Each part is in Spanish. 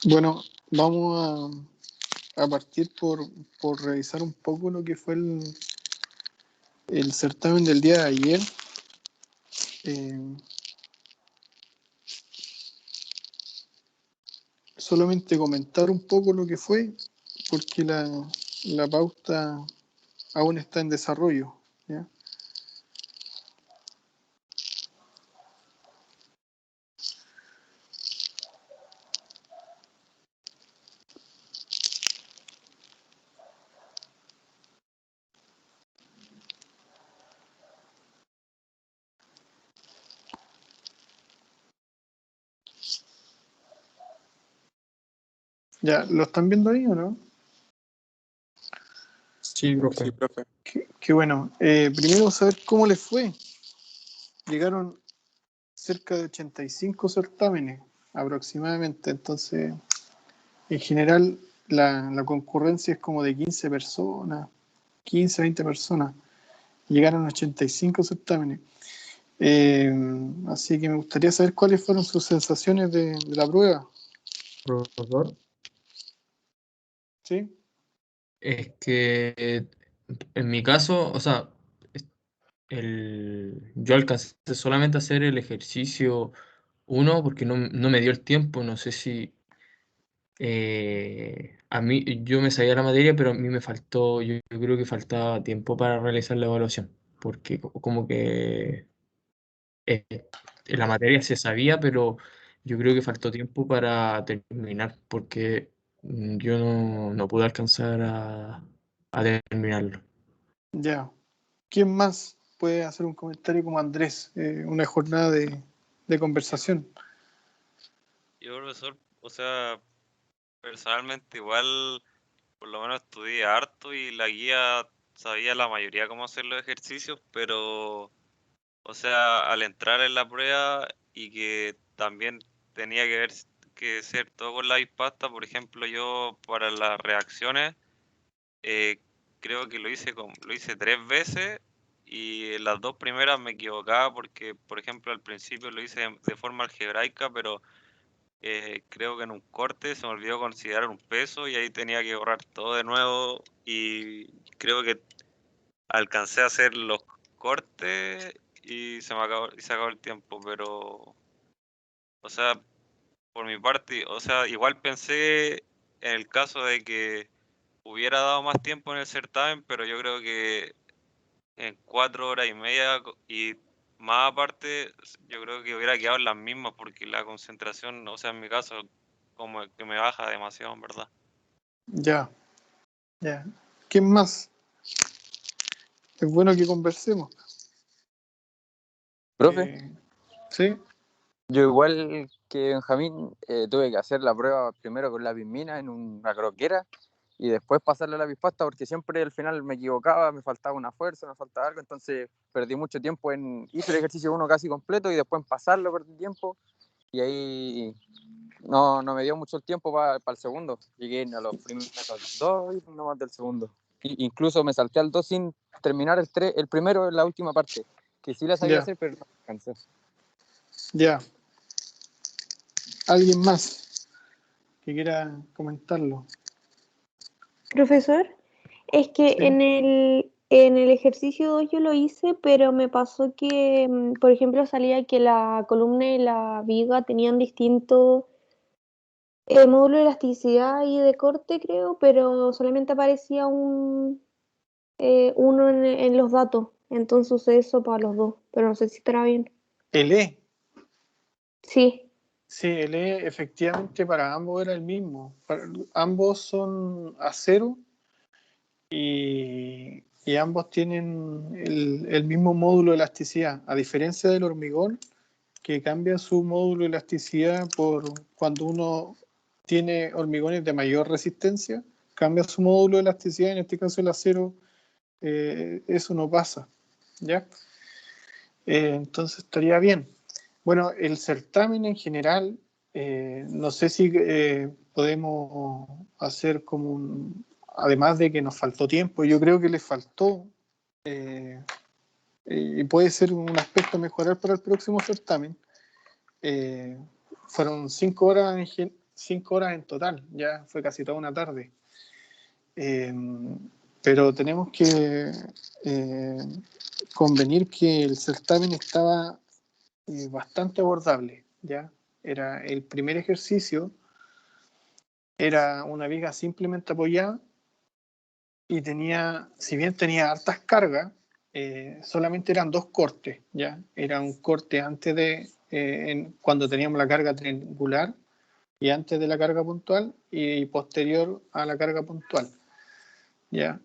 Bueno, vamos a partir por revisar un poco lo que fue el certamen del día de ayer. Solamente comentar un poco lo que fue, porque la pauta aún está en desarrollo, ¿ya? ¿Ya lo están viendo ahí o no? Sí, profe. Sí, profe. Qué bueno. Primero saber cómo les fue. Llegaron cerca de 85 certámenes aproximadamente, entonces en general la concurrencia es como de 15 personas, 15, 20 personas. Llegaron 85 certámenes. Así que me gustaría saber cuáles fueron sus sensaciones de la prueba. Profesor, ¿Sí? es que en mi caso, o sea, yo alcancé solamente a hacer el ejercicio 1 porque no me dio el tiempo, no sé si a mí yo me sabía la materia, pero a mí me faltó, yo creo que faltaba tiempo para realizar la evaluación, porque como que eh, la materia se sabía, pero yo creo que faltó tiempo para terminar, porque yo no pude alcanzar a terminarlo. Ya. ¿Quién más puede hacer un comentario como Andrés? Una jornada de conversación. Yo, profesor, o sea, personalmente igual, por lo menos estudié harto y la guía sabía la mayoría cómo hacer los ejercicios, pero, o sea, al entrar en la prueba y que también tenía que ser todo con la pasta, por ejemplo, yo para las reacciones, eh, creo que lo hice 3 veces y en las 2 primeras me equivocaba porque, por ejemplo, al principio lo hice de forma algebraica, pero creo que en un corte se me olvidó considerar un peso y ahí tenía que borrar todo de nuevo y creo que alcancé a hacer los cortes y se acabó el tiempo, pero, o sea, por mi parte, o sea, igual pensé en el caso de que hubiera dado más tiempo en el certamen, pero yo creo que en 4 horas y media y más aparte, yo creo que hubiera quedado en las mismas porque la concentración, o sea, en mi caso, como que me baja demasiado, en verdad. Ya, ya. ¿Quién más? Es bueno que conversemos. Profe, ¿Sí? yo igual que Benjamín tuve que hacer la prueba primero con la pismina en una croquera y después pasarle a la pispasta porque siempre al final me equivocaba, me faltaba una fuerza, me faltaba algo, entonces perdí mucho tiempo hice el ejercicio 1 casi completo y después en pasarlo perdí tiempo y ahí no me dio mucho el tiempo para el segundo. Llegué a los primeros 2 y no más del segundo. Incluso me salté al 2 sin terminar el primero en la última parte, que sí la sabía Ya, hacer, pero no alcancé. ya. ¿Alguien más que quiera comentarlo? Profesor, es que Sí. en el ejercicio 2 yo lo hice, pero me pasó que, por ejemplo, salía que la columna y la viga tenían distintos módulo de elasticidad y de corte, creo, pero solamente aparecía uno en los datos. Entonces usé eso para los dos, pero no sé si estará bien. El E. Sí, Sí, el E efectivamente para ambos era el mismo. Ambos son acero y ambos tienen el mismo módulo de elasticidad. A diferencia del hormigón, que cambia su módulo de elasticidad por cuando uno tiene hormigones de mayor resistencia, cambia su módulo de elasticidad, en este caso el acero, eso no pasa, ¿ya? Entonces estaría bien. Bueno, el certamen en general, no sé si podemos hacer como además de que nos faltó tiempo, yo creo que les faltó, y puede ser un aspecto a mejorar para el próximo certamen, fueron 5 horas, 5 horas en total, ya fue casi toda una tarde. Pero tenemos que convenir que el certamen estaba bastante abordable, ¿ya? Era el primer ejercicio, era una viga simplemente apoyada y tenía, si bien tenía hartas cargas, solamente eran 2 cortes, ¿ya? Era un corte antes de, cuando teníamos la carga triangular y antes de la carga puntual y posterior a la carga puntual, ¿ya?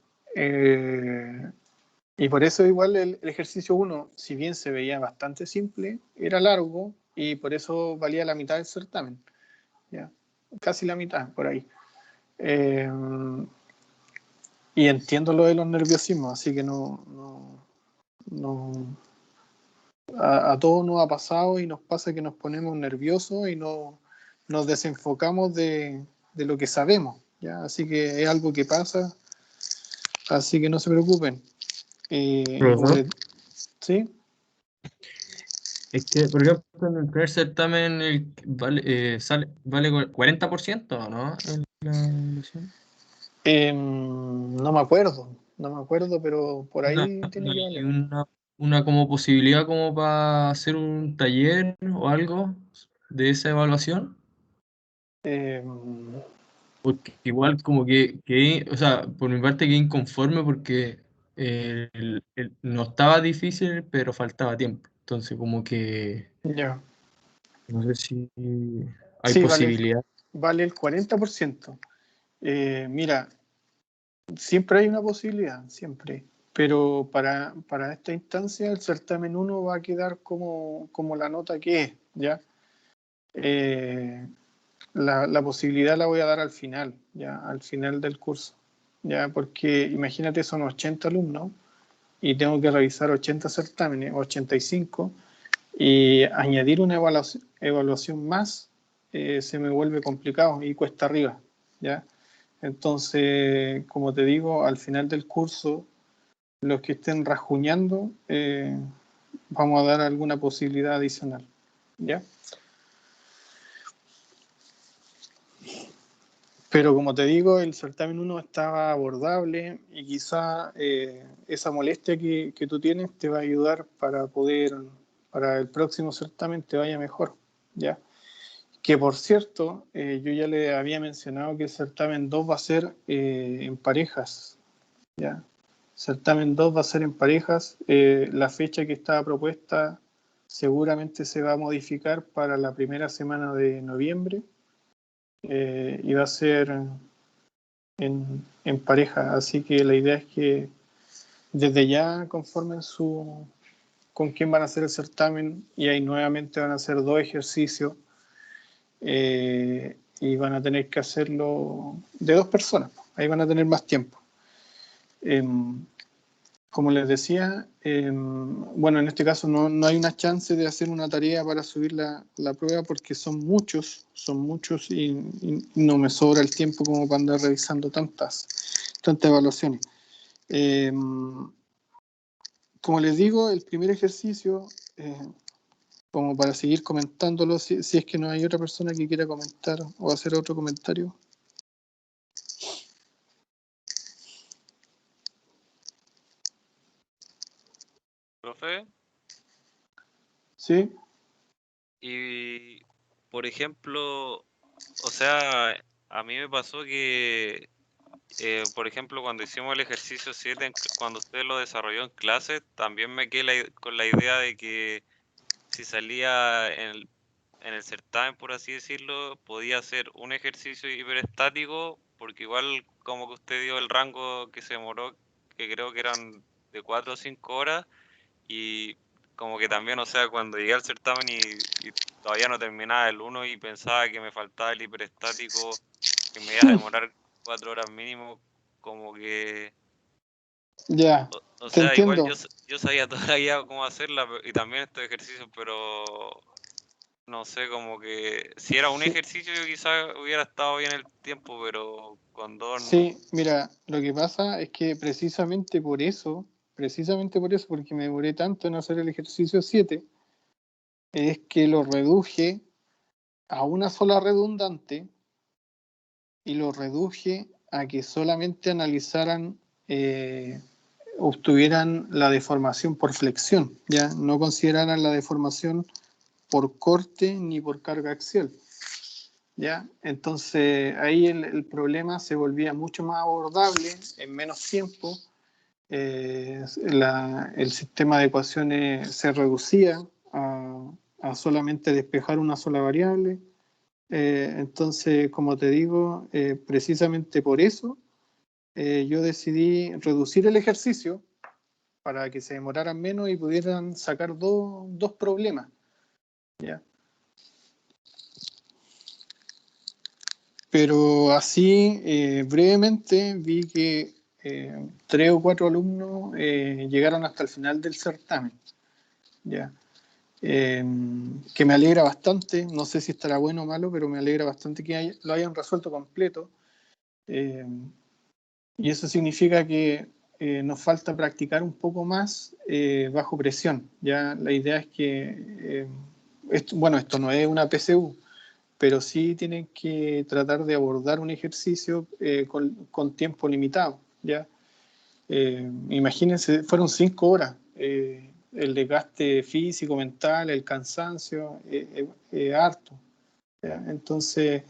Y por eso igual el ejercicio 1, si bien se veía bastante simple, era largo y por eso valía la mitad del certamen, ¿ya? Casi la mitad, por ahí. Y entiendo lo de los nerviosismos, así que a todos nos ha pasado y nos pasa que nos ponemos nerviosos y nos desenfocamos de lo que sabemos, ¿ya? Así que es algo que pasa, así que no se preocupen. Profesor, ¿Sí? es que, por ejemplo, en el primer certamen vale 40%, ¿no? En la evaluación. No me acuerdo, pero por ahí tiene que Y valer. una como posibilidad como para hacer un taller o algo de esa evaluación. Em, Porque igual como que, o sea, por mi parte quedé inconforme porque no estaba difícil, pero faltaba tiempo. Entonces como que ya. no sé si hay Sí, posibilidad. vale el 40%. Mira, siempre hay una posibilidad, siempre. Pero para esta instancia, el certamen 1 va a quedar como la nota que es, ¿ya? La posibilidad la voy a dar al final, ¿ya? Al final del curso, ¿ya? Porque imagínate, son 80 alumnos y tengo que revisar 80 certámenes, 85, y añadir una evaluación más se me vuelve complicado y cuesta arriba, ¿ya? Entonces, como te digo, al final del curso, los que estén rajuñando, vamos a dar alguna posibilidad adicional, ¿ya? Pero como te digo, el certamen 1 estaba abordable y quizá esa molestia que tú tienes te va a ayudar para el próximo certamen te vaya mejor, ¿ya? Que por cierto, yo ya le había mencionado que el certamen 2 va a ser en parejas, ¿ya? Certamen 2 va a ser en parejas. La fecha que estaba propuesta seguramente se va a modificar para la primera semana de noviembre y va a ser en pareja. Así que la idea es que desde ya conformen con quién van a hacer el certamen y ahí nuevamente van a hacer 2 ejercicios y van a tener que hacerlo de 2 personas. Ahí van a tener más tiempo. Como les decía, bueno, en este caso no hay una chance de hacer una tarea para subir la prueba porque son muchos y no me sobra el tiempo como para andar revisando tantas evaluaciones. Como les digo, el primer ejercicio, como para seguir comentándolo, si es que no hay otra persona que quiera comentar o hacer otro comentario. Profe, ¿Sí? y por ejemplo, o sea, a mí me pasó que, por ejemplo, cuando hicimos el ejercicio 7, cuando usted lo desarrolló en clase, también me quedé con la idea de que si salía en el certamen, por así decirlo, podía hacer un ejercicio hiperestático, porque igual como que usted dio el rango que se demoró, que creo que eran de 4 o 5 horas, y como que también, o sea, cuando llegué al certamen y todavía no terminaba el 1 y pensaba que me faltaba el hiperestático, que me iba a demorar 4 horas mínimo, como que... Ya, O te sea, igual entiendo. yo sabía todavía cómo hacerla y también estos ejercicios, pero no sé, como que si era un Sí, ejercicio yo quizás hubiera estado bien el tiempo, pero con dos... sí, mira, lo que pasa es que precisamente por eso, porque me demoré tanto en hacer el ejercicio 7, es que lo reduje a una sola redundante y lo reduje a que solamente analizaran, obtuvieran la deformación por flexión, ya no consideraran la deformación por corte ni por carga axial. ¿Ya? Entonces ahí el problema se volvía mucho más abordable en menos tiempo. El sistema de ecuaciones se reducía a solamente despejar una sola variable. Entonces, como te digo, precisamente por eso yo decidí reducir el ejercicio para que se demoraran menos y pudieran sacar dos problemas. ¿Ya? Pero así, brevemente, vi que 3 o 4 alumnos llegaron hasta el final del certamen. ¿Ya? Que me alegra bastante, no sé si estará bueno o malo, pero me alegra bastante que lo hayan resuelto completo. Y eso significa que nos falta practicar un poco más bajo presión. ¿Ya? La idea es que, esto no es una PSU, pero sí tienen que tratar de abordar un ejercicio con tiempo limitado, ¿ya? Imagínense, fueron 5 horas, el desgaste físico, mental, el cansancio, harto, ¿ya? Entonces,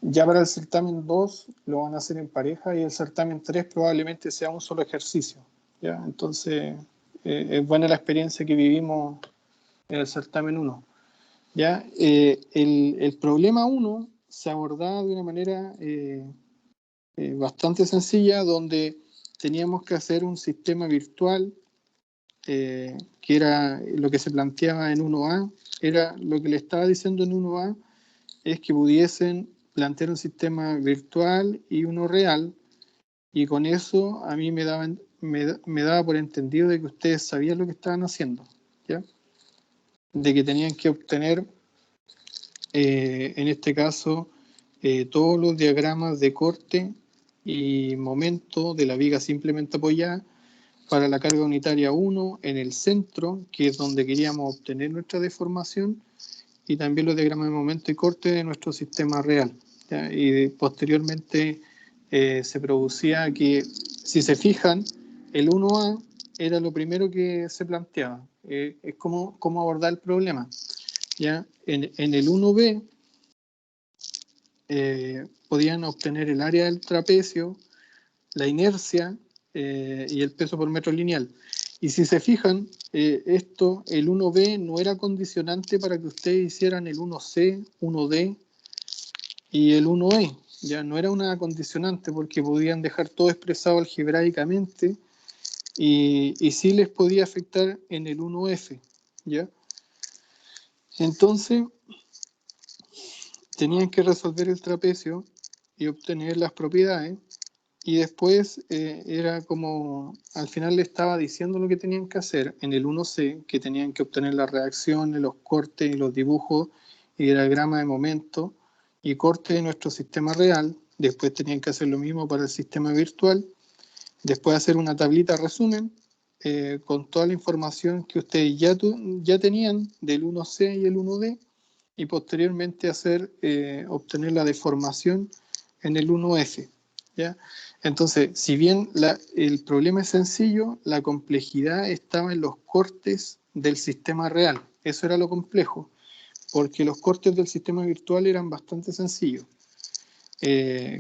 ya para el certamen 2 lo van a hacer en pareja y el certamen 3 probablemente sea un solo ejercicio, ¿ya? Entonces, es buena la experiencia que vivimos en el certamen 1. ¿Ya? El problema 1 se abordaba de una manera bastante sencilla, donde teníamos que hacer un sistema virtual, que era lo que se planteaba en 1A, era lo que le estaba diciendo en 1A, es que pudiesen plantear un sistema virtual y uno real, y con eso a mí me daba por entendido de que ustedes sabían lo que estaban haciendo, ¿ya? De que tenían que obtener en este caso, todos los diagramas de corte y momento de la viga simplemente apoyada para la carga unitaria 1 en el centro, que es donde queríamos obtener nuestra deformación, y también los diagramas de momento y corte de nuestro sistema real, ¿ya? Y posteriormente se producía que, si se fijan, el 1A era lo primero que se planteaba, es cómo abordar el problema. ¿Ya? En el 1B podían obtener el área del trapecio, la inercia y el peso por metro lineal. Y si se fijan, el 1B no era condicionante para que ustedes hicieran el 1C, 1D y el 1E. Ya no era una condicionante porque podían dejar todo expresado algebraicamente y sí les podía afectar en el 1F. ¿Ya? Entonces, tenían que resolver el trapecio y obtener las propiedades, y después era como, al final le estaba diciendo lo que tenían que hacer en el 1C, que tenían que obtener las reacciones, los cortes y los dibujos y diagrama de momento y corte de nuestro sistema real. Después tenían que hacer lo mismo para el sistema virtual, después hacer una tablita resumen con toda la información que ustedes ya tenían del 1C y el 1D, y posteriormente obtener la deformación en el 1F. ¿Ya? Entonces, si bien el problema es sencillo, la complejidad estaba en los cortes del sistema real. Eso era lo complejo, porque los cortes del sistema virtual eran bastante sencillos.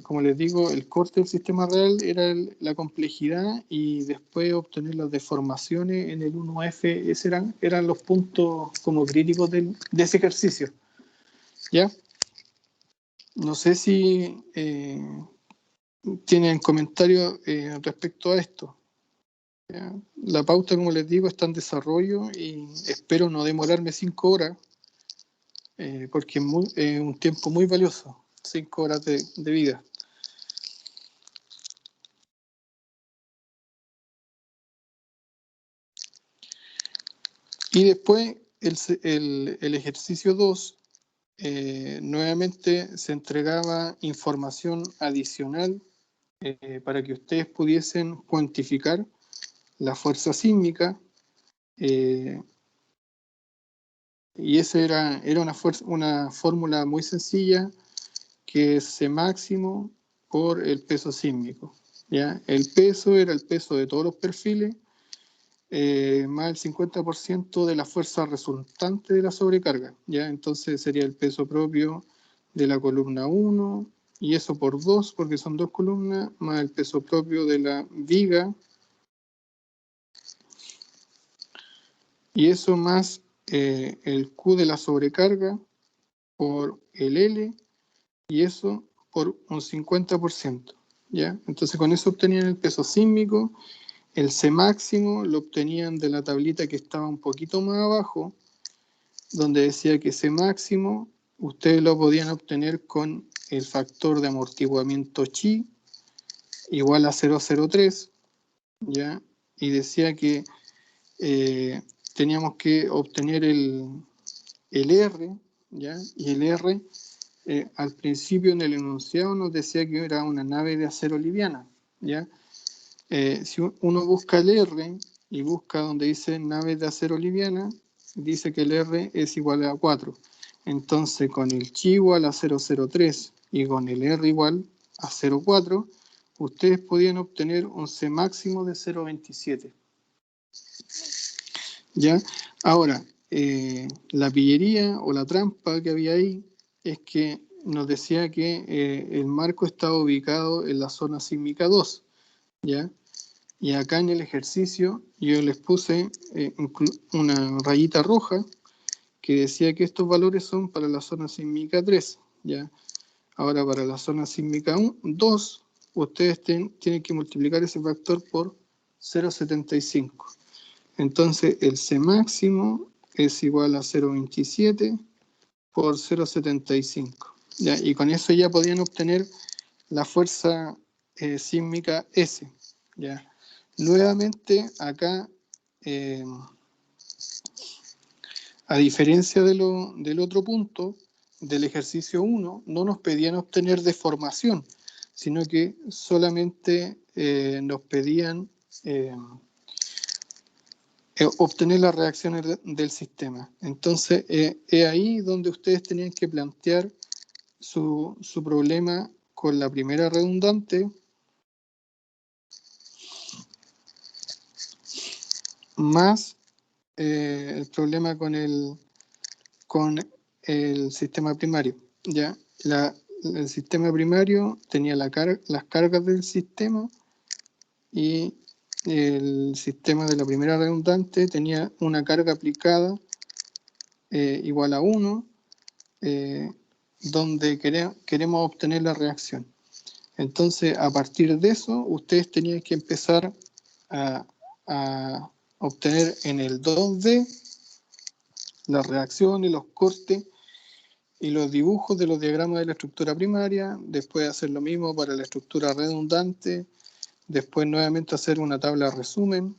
Como les digo, el corte del sistema real era la complejidad, y después obtener las deformaciones en el 1F, esos eran los puntos como críticos de ese ejercicio. ¿Ya? No sé si tienen comentarios respecto a esto. ¿Ya? La pauta, como les digo, está en desarrollo y espero no demorarme 5 horas, porque es un tiempo muy valioso, 5 horas de vida. Y después el ejercicio 2, nuevamente se entregaba información adicional para que ustedes pudiesen cuantificar la fuerza sísmica, Y esa era una fórmula muy sencilla, que es C máximo por el peso sísmico, ¿ya? El peso era el peso de todos los perfiles, más el 50% de la fuerza resultante de la sobrecarga, ¿ya? Entonces sería el peso propio de la columna 1, y eso por 2, porque son 2 columnas, más el peso propio de la viga, y eso más el Q de la sobrecarga por el L, y eso por un 50%, ¿ya? Entonces con eso obtenían el peso sísmico. El C máximo lo obtenían de la tablita que estaba un poquito más abajo, donde decía que C máximo ustedes lo podían obtener con el factor de amortiguamiento chi igual a 0,03, ¿ya? Y decía que teníamos que obtener el R, ¿ya? Y el R, al principio en el enunciado nos decía que era una nave de acero liviana, ¿ya? Si uno busca el R y busca donde dice nave de acero liviana, dice que el R es igual a 4. Entonces con el chi igual a 0,03 y con el R igual a 0,4, ustedes podían obtener un C máximo de 0,27. ¿Ya? Ahora, la pillería o la trampa que había ahí es que nos decía que el marco estaba ubicado en la zona sísmica 2, ¿ya? Y acá en el ejercicio yo les puse una rayita roja que decía que estos valores son para la zona sísmica 3, ¿ya? Ahora para la zona sísmica 2, ustedes tienen que multiplicar ese factor por 0,75. Entonces el C máximo es igual a 0,27 por 0,75. ¿Ya? Y con eso ya podían obtener la fuerza sísmica S. ¿Ya? Nuevamente acá, a diferencia del otro punto, del ejercicio 1, no nos pedían obtener deformación, sino que solamente nos pedían obtener las reacciones del sistema. Entonces, es ahí donde ustedes tenían que plantear su problema con la primera redundante, más el problema con el sistema primario. ¿Ya? El sistema primario tenía las cargas del sistema, y el sistema de la primera redundante tenía una carga aplicada igual a 1, donde queremos obtener la reacción. Entonces, a partir de eso, ustedes tenían que empezar a obtener en el 2D las reacciones, los cortes y los dibujos de los diagramas de la estructura primaria, después hacer lo mismo para la estructura redundante, después nuevamente hacer una tabla de resumen,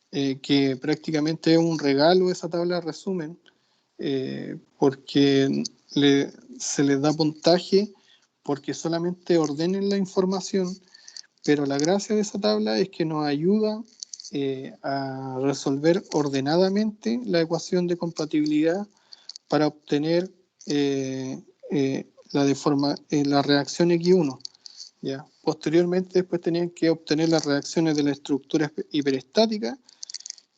que prácticamente es un regalo esa tabla de resumen, porque se les da puntaje porque solamente ordenen la información, pero la gracia de esa tabla es que nos ayuda a resolver ordenadamente la ecuación de compatibilidad para obtener la reacción X1. ¿Ya? Posteriormente, después tenían que obtener las reacciones de la estructura hiperestática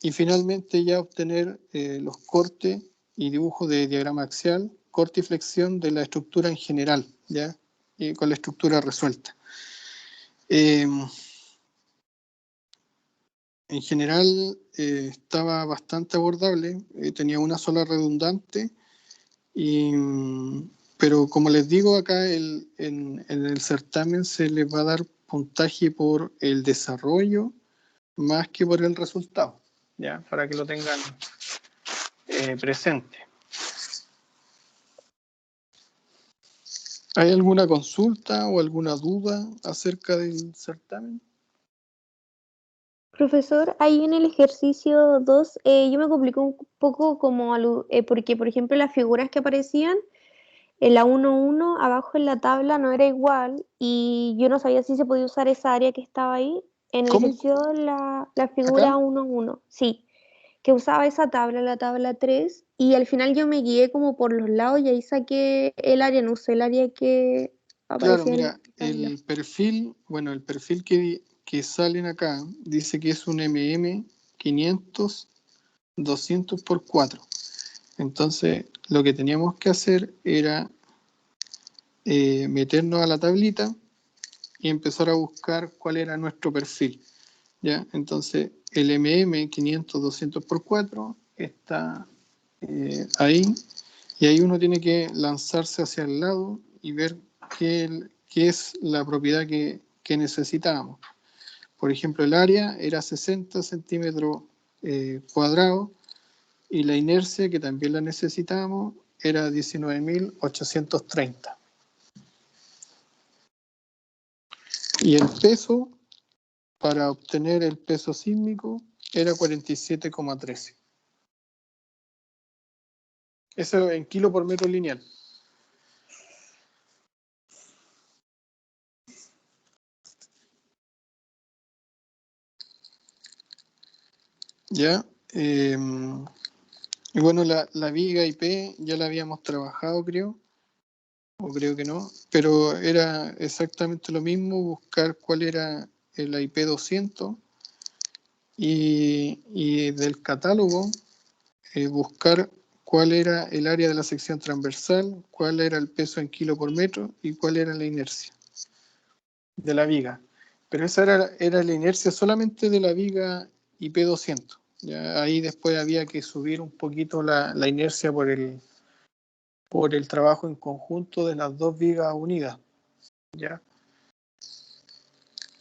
y finalmente ya obtener los cortes y dibujos de diagrama axial, corte y flexión de la estructura en general, ¿ya? Y con la estructura resuelta. En general estaba bastante abordable, tenía una sola redundante, pero como les digo acá en el certamen se les va a dar puntaje por el desarrollo más que por el resultado, ¿ya? Para que lo tengan presente. ¿Hay alguna consulta o alguna duda acerca del certamen? Profesor, ahí en el ejercicio 2, yo me complico un poco como porque, por ejemplo, las figuras que aparecían en la 1.1, abajo en la tabla no era igual y yo no sabía si se podía usar esa área que estaba ahí. En el ¿Cómo? ejercicio la ¿Acá? figura 1.1, sí. que usaba esa tabla, la tabla 3, y al final yo me guié como por los lados y ahí saqué el área, no usé el área que Claro, aparecía en la mira, tabla. el perfil que salen acá dice que es un MM 500 200 por 4. Entonces, lo que teníamos que hacer era meternos a la tablita y empezar a buscar cuál era nuestro perfil. ¿Ya? Entonces, el MM 500 200 por 4 está ahí, y ahí uno tiene que lanzarse hacia el lado y ver qué es la propiedad que necesitábamos. Por ejemplo, el área era 60 centímetros cuadrados, y la inercia, que también la necesitábamos, era 19.830. Y el peso, para obtener el peso sísmico, era 47,13. Eso en kilo por metro lineal. Ya. Y bueno, la viga IP ya la habíamos trabajado, creo, o creo que no, pero era exactamente lo mismo, buscar cuál era el IP 200 y del catálogo buscar cuál era el área de la sección transversal, cuál era el peso en kilo por metro y cuál era la inercia de la viga. Pero esa era la inercia solamente de la viga IP200. Ya ahí después había que subir un poquito la inercia por el trabajo en conjunto de las dos vigas unidas. ¿Ya?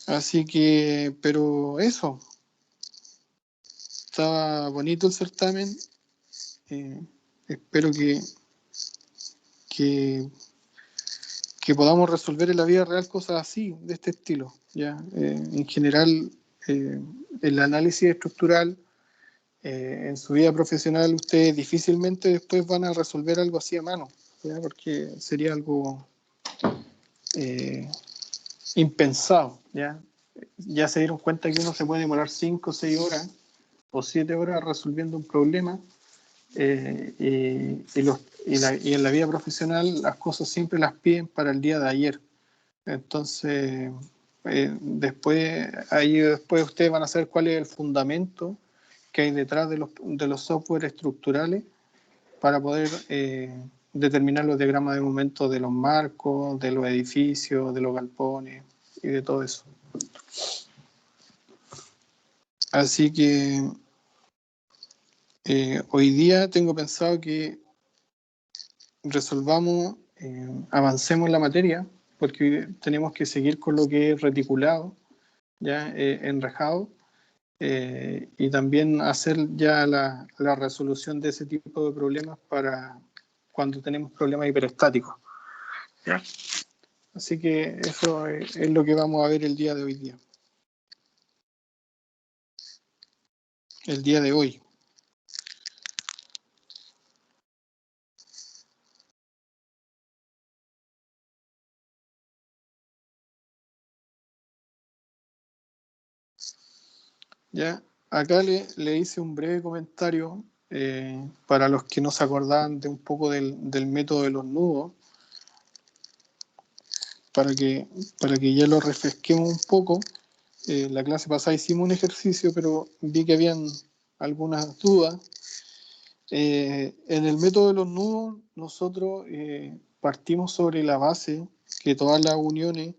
Así que, pero eso, estaba bonito el certamen. Espero que, que podamos resolver en la vida real cosas así, de este estilo. ¿Ya? En general, el análisis estructural, en su vida profesional, ustedes difícilmente después van a resolver algo así a mano, ¿ya? Porque sería algo impensado. Ya se dieron cuenta que uno se puede demorar 5 o 6 horas o 7 horas resolviendo un problema, y en la vida profesional las cosas siempre las piden para el día de ayer. Entonces, después ustedes van a saber cuál es el fundamento que hay detrás de los software estructurales para poder determinar los diagramas de momento de los marcos, de los edificios, de los galpones y de todo eso. Así que hoy día tengo pensado que resolvamos, avancemos en la materia, porque tenemos que seguir con lo que es reticulado, ya enrejado, y también hacer ya la resolución de ese tipo de problemas para cuando tenemos problemas hiperestáticos. ¿Ya? Así que eso es lo que vamos a ver el día de hoy día. El día de hoy. ¿Ya? Acá le hice un breve comentario para los que no se acordaban de un poco del método de los nudos, para que ya lo refresquemos un poco. La clase pasada hicimos un ejercicio, pero vi que habían algunas dudas. En el método de los nudos, nosotros partimos sobre la base que todas las uniones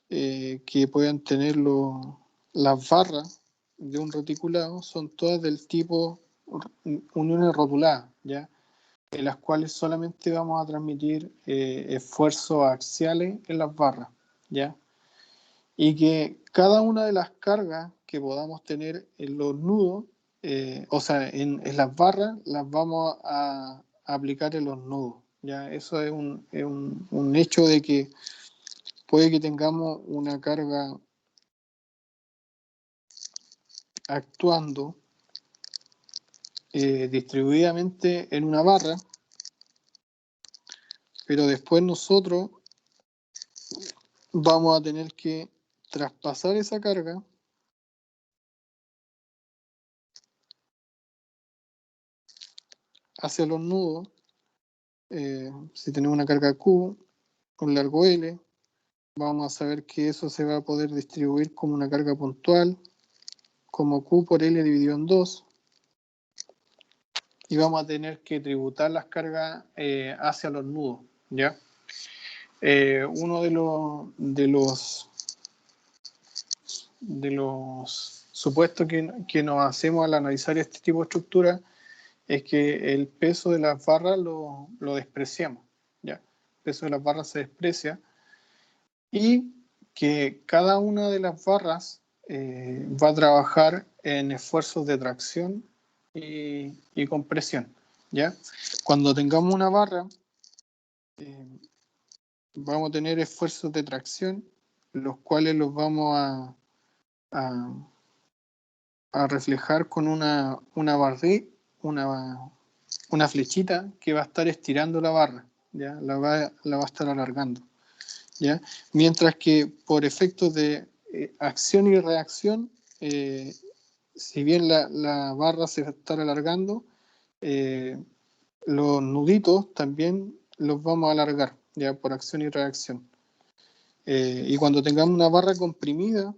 que puedan tener las barras de un reticulado son todas del tipo uniones rotuladas, ¿ya? En las cuales solamente vamos a transmitir esfuerzos axiales en las barras, ¿ya? Y que cada una de las cargas que podamos tener en los nudos, o sea, en las barras, las vamos a aplicar en los nudos, ¿ya? Eso es un hecho de que puede que tengamos una carga actuando distribuidamente en una barra, pero después nosotros vamos a tener que traspasar esa carga hacia los nudos, si tenemos una carga Q, un largo L, vamos a saber que eso se va a poder distribuir como una carga puntual, como Q por L dividido en 2, y vamos a tener que tributar las cargas hacia los nudos, ¿ya? Uno de los supuestos que nos hacemos al analizar este tipo de estructura es que el peso de las barras lo despreciamos, ¿ya? El peso de las barras se desprecia y que cada una de las barras va a trabajar en esfuerzos de tracción y compresión, ¿ya? Cuando tengamos una barra, vamos a tener esfuerzos de tracción, los cuales los vamos a reflejar con una flechita que va a estar estirando la barra, ¿ya? La va a estar alargando, ¿ya? Mientras que por efectos de acción y reacción, si bien la barra se va a estar alargando, los nuditos también los vamos a alargar, ¿ya? Por acción y reacción. Y cuando tengamos una barra comprimida,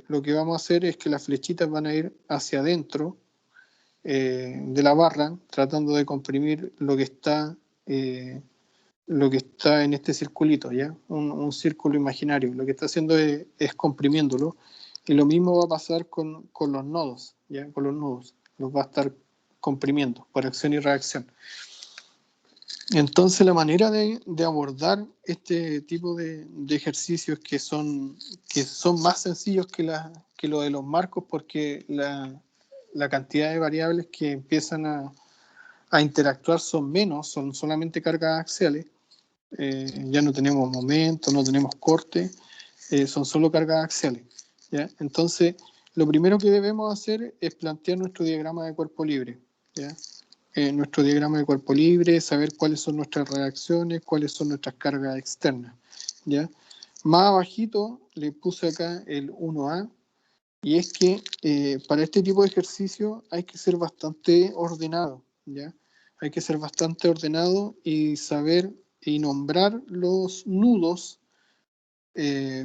lo que vamos a hacer es que las flechitas van a ir hacia adentro de la barra, tratando de comprimir lo que está en este circulito, ¿ya? Un círculo imaginario. Lo que está haciendo es comprimiéndolo. Y lo mismo va a pasar con los nodos, ¿ya? Con los nudos. Los va a estar comprimiendo por acción y reacción. Entonces la manera de abordar este tipo de ejercicios que son más sencillos que lo de los marcos, porque la cantidad de variables que empiezan a interactuar son menos, son solamente cargas axiales, ya no tenemos momento, no tenemos corte, son solo cargas axiales, ¿ya? Entonces lo primero que debemos hacer es plantear nuestro diagrama de cuerpo libre, ¿ya? Nuestro diagrama de cuerpo libre, saber cuáles son nuestras reacciones, cuáles son nuestras cargas externas, ¿ya? Más abajito le puse acá el 1A, y es que para este tipo de ejercicio hay que ser bastante ordenado, ¿ya? Hay que ser bastante ordenado y saber y nombrar los nudos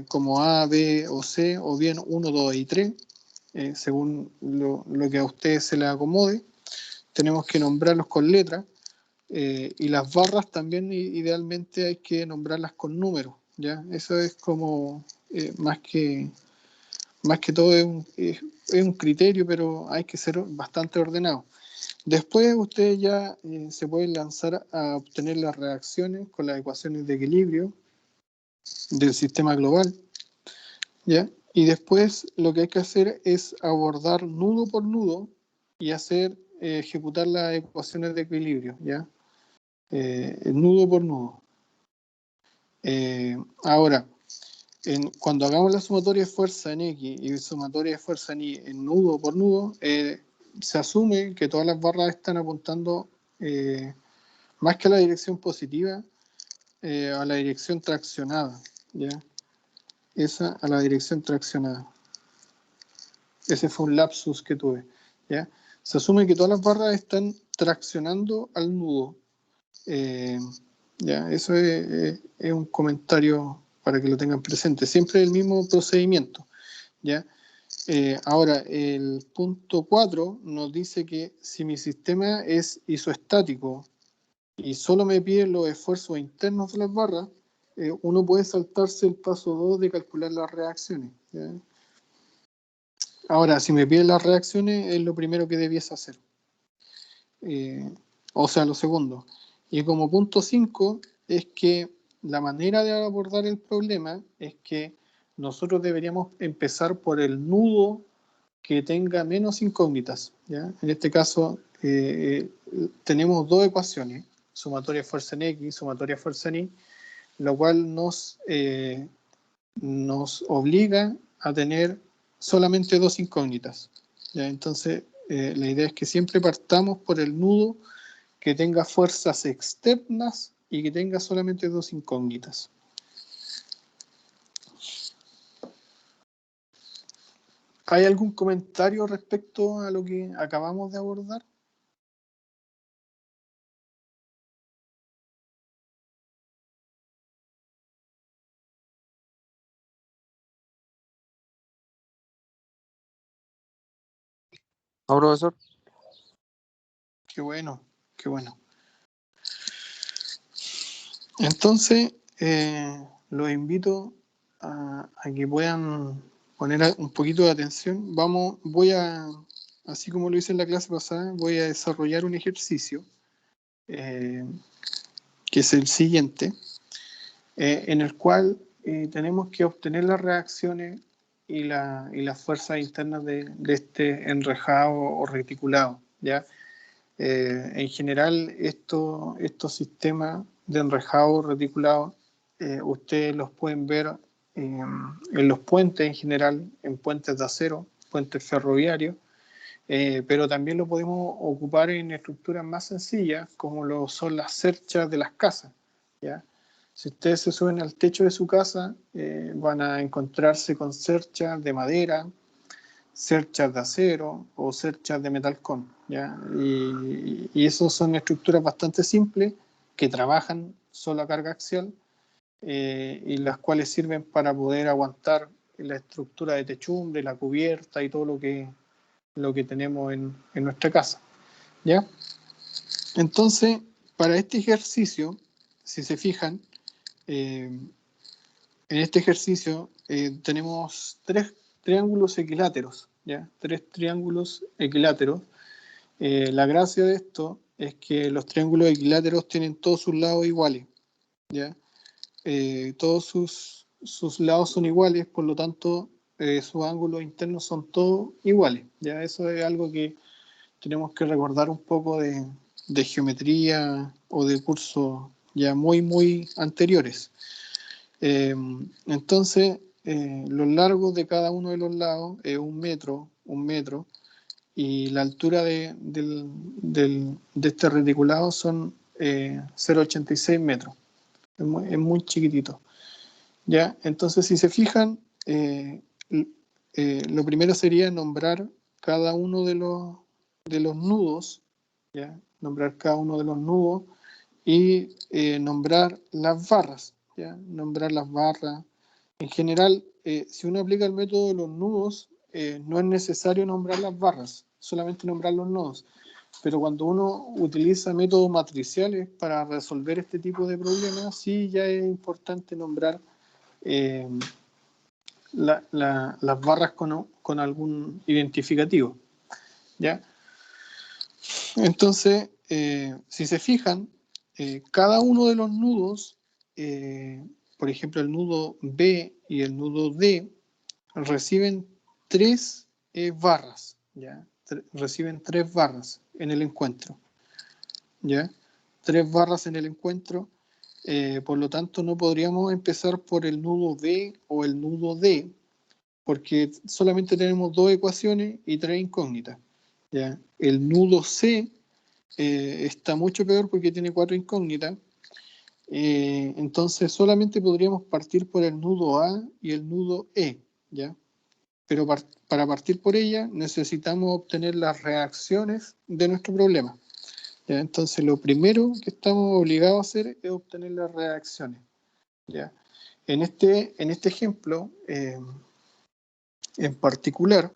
como A, B o C, o bien 1, 2 y 3, según lo que a ustedes se les acomode. Tenemos que nombrarlos con letras, y las barras también idealmente hay que nombrarlas con números, ¿ya? Eso es como más que todo es un criterio, pero hay que ser bastante ordenado. Después ustedes ya se pueden lanzar a obtener las reacciones con las ecuaciones de equilibrio del sistema global, ¿ya? Y después lo que hay que hacer es abordar nudo por nudo y ejecutar las ecuaciones de equilibrio, ¿ya? Nudo por nudo. Ahora, cuando hagamos la sumatoria de fuerza en X y sumatoria de fuerza en Y en nudo por nudo, se asume que todas las barras están apuntando más que a la dirección positiva, a la dirección traccionada, ¿ya? A la dirección traccionada. Ese fue un lapsus que tuve, ¿ya? Se asume que todas las barras están traccionando al nudo. Ya, eso es un comentario para que lo tengan presente. Siempre el mismo procedimiento, ¿ya? Ahora, el punto 4 nos dice que si mi sistema es isoestático y solo me pide los esfuerzos internos de las barras, uno puede saltarse el paso 2 de calcular las reacciones, ¿ya? Ahora, si me piden las reacciones, es lo primero que debiese hacer. O sea, lo segundo. Y como punto 5 es que la manera de abordar el problema es que nosotros deberíamos empezar por el nudo que tenga menos incógnitas, ¿ya? En este caso tenemos dos ecuaciones, sumatoria de fuerza en X, sumatoria de fuerza en Y, lo cual nos obliga a tener solamente dos incógnitas, ¿ya? Entonces la idea es que siempre partamos por el nudo que tenga fuerzas externas y que tenga solamente dos incógnitas. ¿Hay algún comentario respecto a lo que acabamos de abordar? ¿No, profesor? Qué bueno, qué bueno. Entonces, los invito a que puedan poner un poquito de atención. Así como lo hice en la clase pasada, voy a desarrollar un ejercicio que es el siguiente, en el cual tenemos que obtener las reacciones y las fuerzas internas de este enrejado o reticulado, ¿ya? En general, estos sistemas de enrejado reticulado, ustedes los pueden ver en los puentes en general, en puentes de acero, puentes ferroviarios, pero también lo podemos ocupar en estructuras más sencillas, como lo son las cerchas de las casas, ¿ya? Si ustedes se suben al techo de su casa, van a encontrarse con cerchas de madera, cerchas de acero o cerchas de metalcón, ¿ya? Y esas son estructuras bastante simples que trabajan solo a carga axial y las cuales sirven para poder aguantar la estructura de techumbre, la cubierta y todo lo que tenemos en nuestra casa, ¿ya? Entonces, para este ejercicio, si se fijan, en este ejercicio tenemos tres triángulos equiláteros, ¿ya? Tres triángulos equiláteros. La gracia de esto es que los triángulos equiláteros tienen todos sus lados iguales, ¿ya? Todos sus lados son iguales, por lo tanto, sus ángulos internos son todos iguales, ¿ya? Eso es algo que tenemos que recordar un poco de geometría o de cursos ya muy, muy anteriores. Entonces, los largos de cada uno de los lados es un metro, y la altura de este reticulado son 0,86 metros. Es muy chiquitito, ¿ya? Entonces, si se fijan, lo primero sería nombrar cada uno de los nudos, ¿ya? Nombrar cada uno de los nudos y nombrar las barras, ¿ya? Nombrar las barras. En general, si uno aplica el método de los nudos, no es necesario nombrar las barras, solamente nombrar los nodos. Pero cuando uno utiliza métodos matriciales para resolver este tipo de problemas, sí ya es importante nombrar eh, las barras con algún identificativo, ¿ya? Entonces, si se fijan, cada uno de los nudos, por ejemplo, el nudo B y el nudo D, reciben tres barras, ¿ya? Reciben tres barras en el encuentro, ¿ya? Tres barras en el encuentro. Por lo tanto, no podríamos empezar por el nudo B o el nudo D, porque solamente tenemos dos ecuaciones y tres incógnitas, ¿ya? El nudo C está mucho peor porque tiene cuatro incógnitas. Entonces solamente podríamos partir por el nudo A y el nudo E, ¿ya? Pero para partir por ella necesitamos obtener las reacciones de nuestro problema, ¿ya? Entonces lo primero que estamos obligados a hacer es obtener las reacciones, ¿ya? En este ejemplo en particular,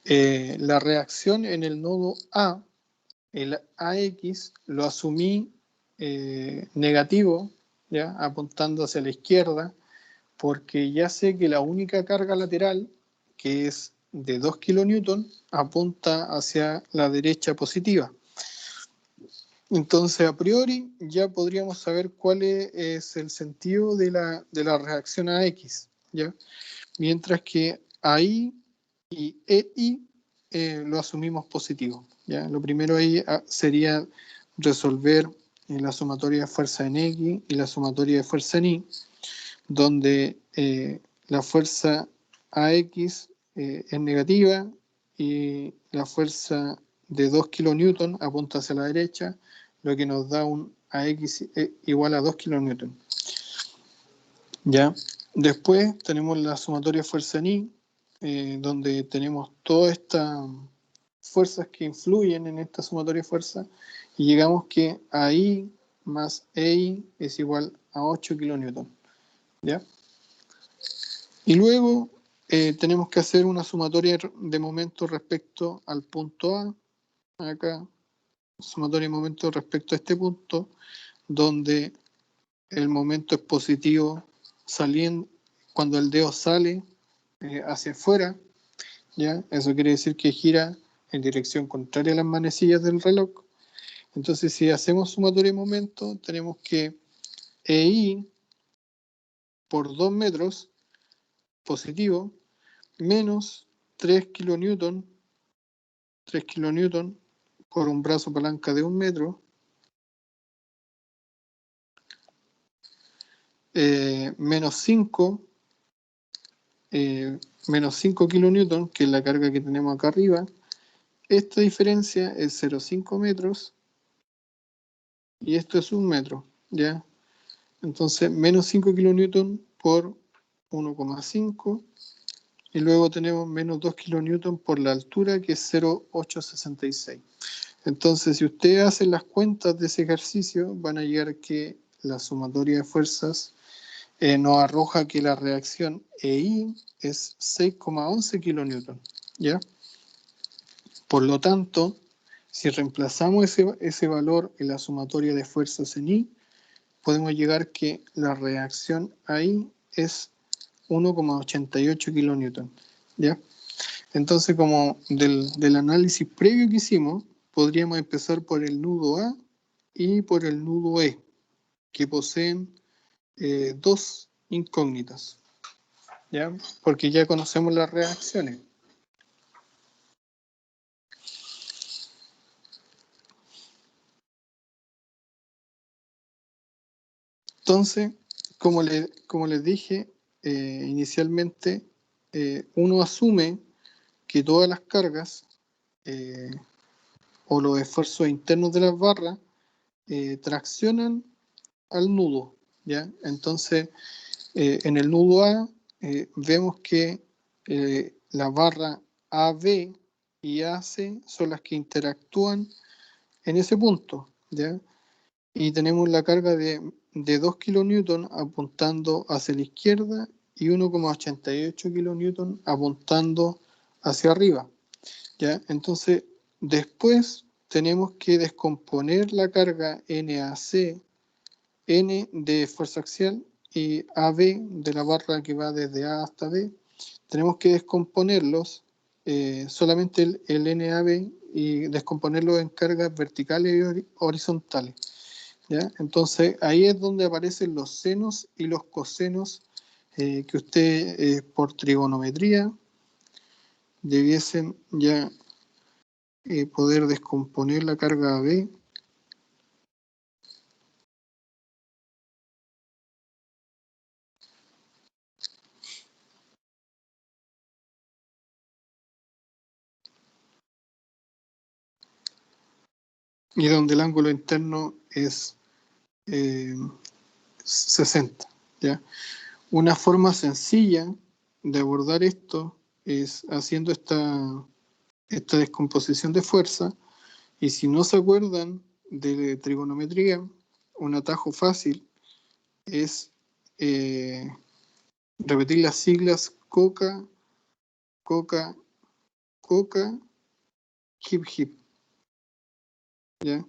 la reacción en el nodo A, el AX, lo asumí negativo, ¿ya? Apuntando hacia la izquierda, porque ya sé que la única carga lateral, que es de 2 kilonewton, apunta hacia la derecha positiva. Entonces, a priori, ya podríamos saber cuál es el sentido de la reacción AX, ¿ya? Mientras que AI y EI lo asumimos positivo, ¿ya? Lo primero ahí sería resolver la sumatoria de fuerza en X y la sumatoria de fuerza en Y, donde la fuerza AX es negativa y la fuerza de 2 kilonewton apunta hacia la derecha, lo que nos da un AX igual a 2 kilonewton. ¿Ya? Después tenemos la sumatoria de fuerza en Y, donde tenemos todas estas fuerzas que influyen en esta sumatoria de fuerza, y llegamos que AI más EI es igual a 8 kilonewton, ¿ya? Y luego tenemos que hacer una sumatoria de momentos respecto al punto A, acá, sumatoria de momentos respecto a este punto, donde el momento es positivo saliendo, cuando el dedo sale hacia afuera, ¿ya? Eso quiere decir que gira en dirección contraria a las manecillas del reloj. Entonces, si hacemos sumatoria de momentos, tenemos que EI por 2 metros positivo menos 3 kilonewton por un brazo palanca de 1 metro menos 5 kilonewton, que es la carga que tenemos acá arriba. Esta diferencia es 0,5 metros y esto es 1 metro, ¿ya? Entonces, menos 5 kilonewton por 1,5 y luego tenemos menos 2 kilonewton por la altura, que es 0,866. Entonces, si ustedes hacen las cuentas de ese ejercicio, van a llegar que la sumatoria de fuerzas nos arroja que la reacción EI es 6,11 kilonewton, ¿ya? Por lo tanto, si reemplazamos ese valor en la sumatoria de fuerzas en I, podemos llegar que la reacción ahí es 1,88 kilonewton, ¿ya? Entonces, como del análisis previo que hicimos, podríamos empezar por el nudo A y por el nudo E, que poseen dos incógnitas, ¿ya? Porque ya conocemos las reacciones. Entonces, como les dije inicialmente, uno asume que todas las cargas o los esfuerzos internos de las barras traccionan al nudo, ¿ya? Entonces, en el nudo A vemos que la barra AB y AC son las que interactúan en ese punto, ¿ya? Y tenemos la carga de 2 kilonewton apuntando hacia la izquierda y 1,88 kilonewton apuntando hacia arriba, ¿ya? Entonces, después tenemos que descomponer la carga NAC, N de fuerza axial y AB de la barra que va desde A hasta B. Tenemos que descomponerlos, solamente el NAB, y descomponerlos en cargas verticales y horizontales, ¿ya? Entonces ahí es donde aparecen los senos y los cosenos que usted por trigonometría debiesen ya poder descomponer la carga AB. Y donde el ángulo interno es 60, ¿ya? Una forma sencilla de abordar esto es haciendo esta descomposición de fuerza, y si no se acuerdan de trigonometría, un atajo fácil es repetir las siglas COCA, COCA, COCA, HIP, HIP, ¿ya?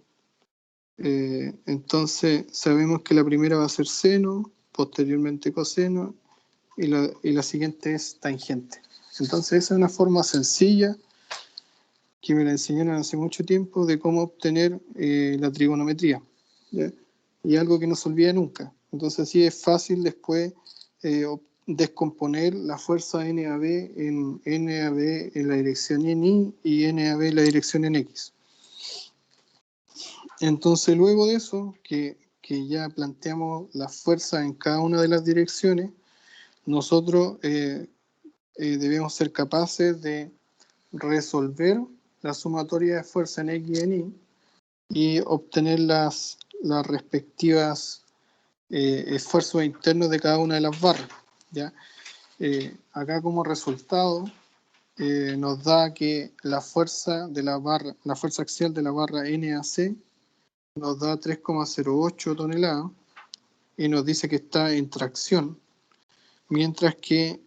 Entonces sabemos que la primera va a ser seno, posteriormente coseno, y la siguiente es tangente. Entonces esa es una forma sencilla que me la enseñaron hace mucho tiempo de cómo obtener la trigonometría, ¿ya? Y algo que no se olvida nunca. Entonces así es fácil después descomponer la fuerza NAB en NAB en la dirección en Y y NAB en la dirección en X. Entonces luego de eso, que ya planteamos la fuerza en cada una de las direcciones, nosotros debemos ser capaces de resolver la sumatoria de fuerza en X y en Y y obtener las respectivas esfuerzos internos de cada una de las barras, ¿ya? Acá como resultado nos da que la fuerza de la barra, la fuerza axial de la barra NAC nos da 3,08 toneladas y nos dice que está en tracción. mientras que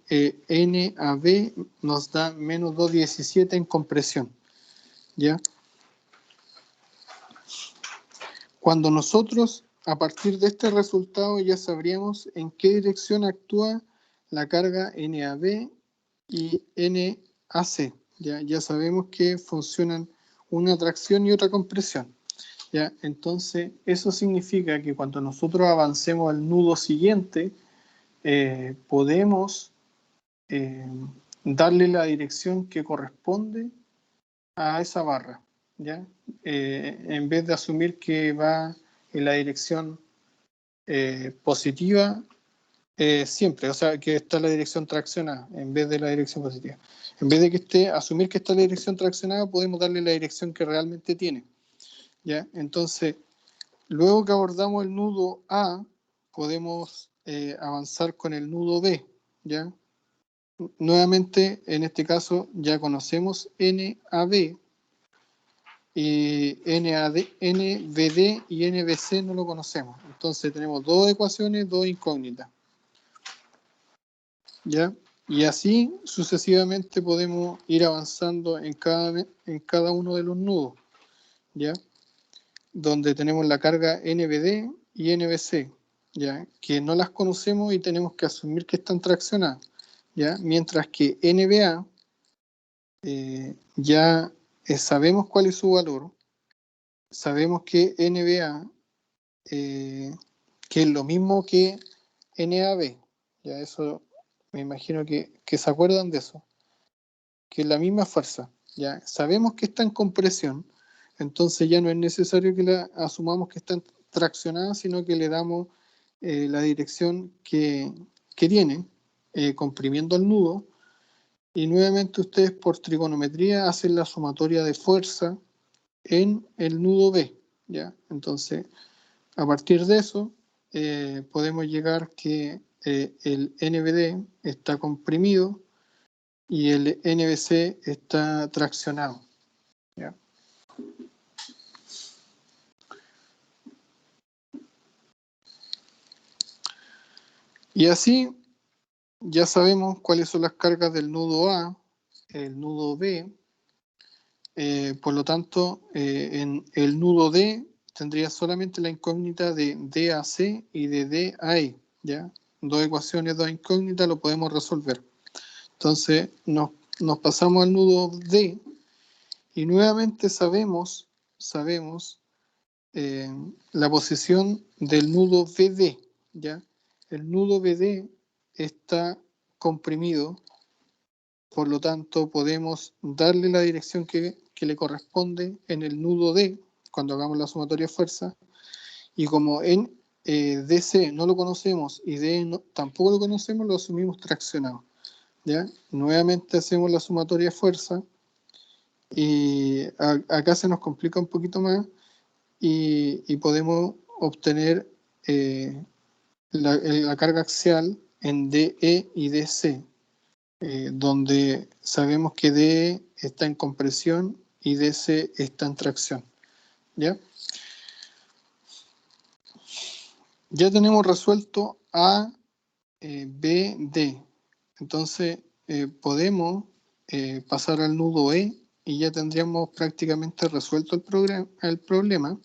NAB nos da menos 2,17 en compresión, ¿ya? Cuando nosotros, a partir de este resultado, ya sabríamos en qué dirección actúa la carga NAB y NAC, ya sabemos que funcionan una tracción y otra compresión, ¿ya? Entonces, eso significa que cuando nosotros avancemos al nudo siguiente, podemos darle la dirección que corresponde a esa barra, ¿ya? En vez de asumir que va en la dirección positiva siempre, o sea, que está la dirección traccionada en vez de la dirección positiva. En vez de que asumir que está la dirección traccionada, podemos darle la dirección que realmente tiene, ¿ya? Entonces, luego que abordamos el nudo A, podemos avanzar con el nudo B, ¿ya? Nuevamente, en este caso, ya conocemos NAB, y NBD y NBC no lo conocemos. Entonces tenemos dos ecuaciones, dos incógnitas, ¿ya? Y así sucesivamente podemos ir avanzando en cada uno de los nudos, ¿ya? Donde tenemos la carga NBD y NBC, ¿ya? Que no las conocemos y tenemos que asumir que están traccionadas, ¿ya? Mientras que NBA ya sabemos cuál es su valor, sabemos que NBA, que es lo mismo que NAB, ya eso me imagino que se acuerdan de eso, que es la misma fuerza, ya sabemos que está en compresión, entonces ya no es necesario que la asumamos que está traccionada, sino que le damos la dirección que tiene, comprimiendo el nudo, y nuevamente ustedes por trigonometría hacen la sumatoria de fuerza en el nudo B, ¿ya? Entonces, a partir de eso, podemos llegar que el NBD está comprimido y el NBC está traccionado, ¿ya? Y así ya sabemos cuáles son las cargas del nudo A, el nudo B. Por lo tanto, en el nudo D tendría solamente la incógnita de DAC y de DAE, ¿ya? Dos ecuaciones, dos incógnitas, lo podemos resolver. Entonces, nos pasamos al nudo D y nuevamente sabemos la posición del nudo BD, ¿ya? El nudo BD está comprimido, por lo tanto podemos darle la dirección que le corresponde en el nudo D cuando hagamos la sumatoria de fuerza, y como en DC no lo conocemos y DE tampoco lo conocemos, lo asumimos traccionado, ¿ya? Nuevamente hacemos la sumatoria de fuerza y acá se nos complica un poquito más y podemos obtener la carga axial en DE y DC, donde sabemos que DE está en compresión y DC está en tracción, ¿ya? Ya tenemos resuelto A, B, D. Entonces podemos pasar al nudo E y ya tendríamos prácticamente resuelto el problema,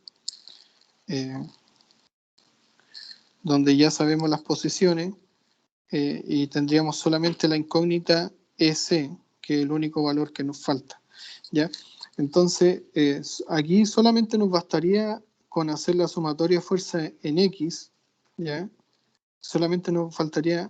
donde ya sabemos las posiciones y tendríamos solamente la incógnita EC, que es el único valor que nos falta, ¿ya? Entonces aquí solamente nos bastaría con hacer la sumatoria de fuerza en X, ¿ya? Solamente nos faltaría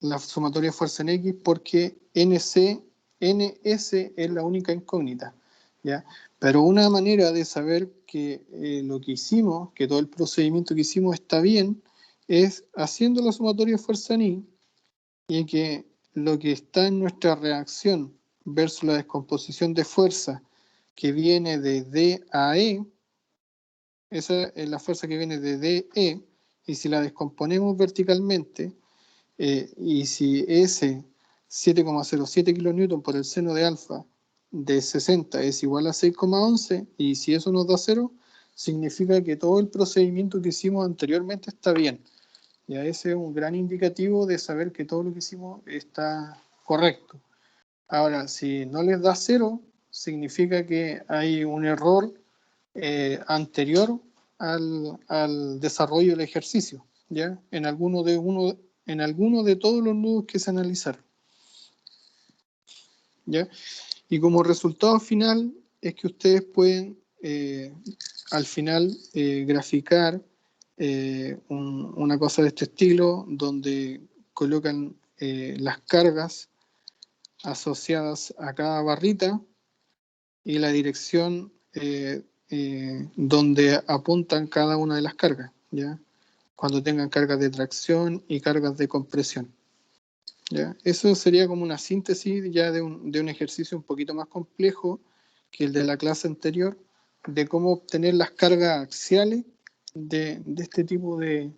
la sumatoria de fuerza en X porque NS es la única incógnita, ¿ya? Pero una manera de saber que lo que hicimos, que todo el procedimiento que hicimos está bien, es haciendo la sumatoria de fuerza en Y, y que lo que está en nuestra reacción versus la descomposición de fuerza que viene de D a E, esa es la fuerza que viene de DE, y si la descomponemos verticalmente, y si ese 7,07 kN por el seno de alfa de 60 es igual a 6,11, y si eso nos da 0, significa que todo el procedimiento que hicimos anteriormente está bien, Ya ese es un gran indicativo de saber que todo lo que hicimos está correcto. Ahora, si no les da 0, significa que hay un error anterior al desarrollo del ejercicio, ¿ya? En alguno de todos los nudos que se analizaron, ¿ya? Y como resultado final es que ustedes pueden al final graficar una cosa de este estilo, donde colocan las cargas asociadas a cada barrita y la dirección donde apuntan cada una de las cargas, ¿ya? Cuando tengan cargas de tracción y cargas de compresión, ¿ya? Eso sería como una síntesis ya de un ejercicio un poquito más complejo que el de la clase anterior, de cómo obtener las cargas axiales de este tipo de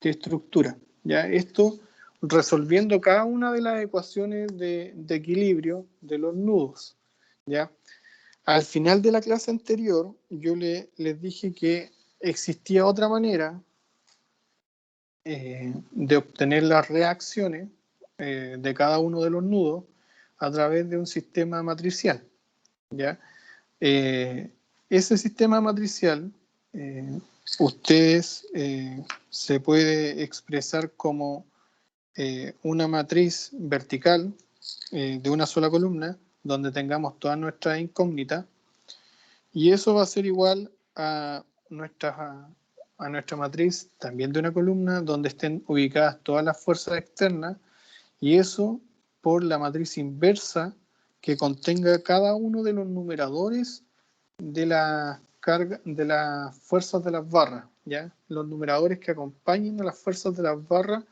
estructura, ¿ya? Esto resolviendo cada una de las ecuaciones de equilibrio de los nudos, ¿ya? Al final de la clase anterior, yo les dije que existía otra manera de obtener las reacciones de cada uno de los nudos a través de un sistema matricial, ¿ya? Ese sistema matricial, ustedes se puede expresar como una matriz vertical de una sola columna, donde tengamos todas nuestras incógnitas, y eso va a ser igual a nuestra matriz también de una columna, donde estén ubicadas todas las fuerzas externas, y eso por la matriz inversa que contenga cada uno de los numeradores de la carga, de las fuerzas de las barras, ¿ya? Los numeradores que acompañen a las fuerzas de las barras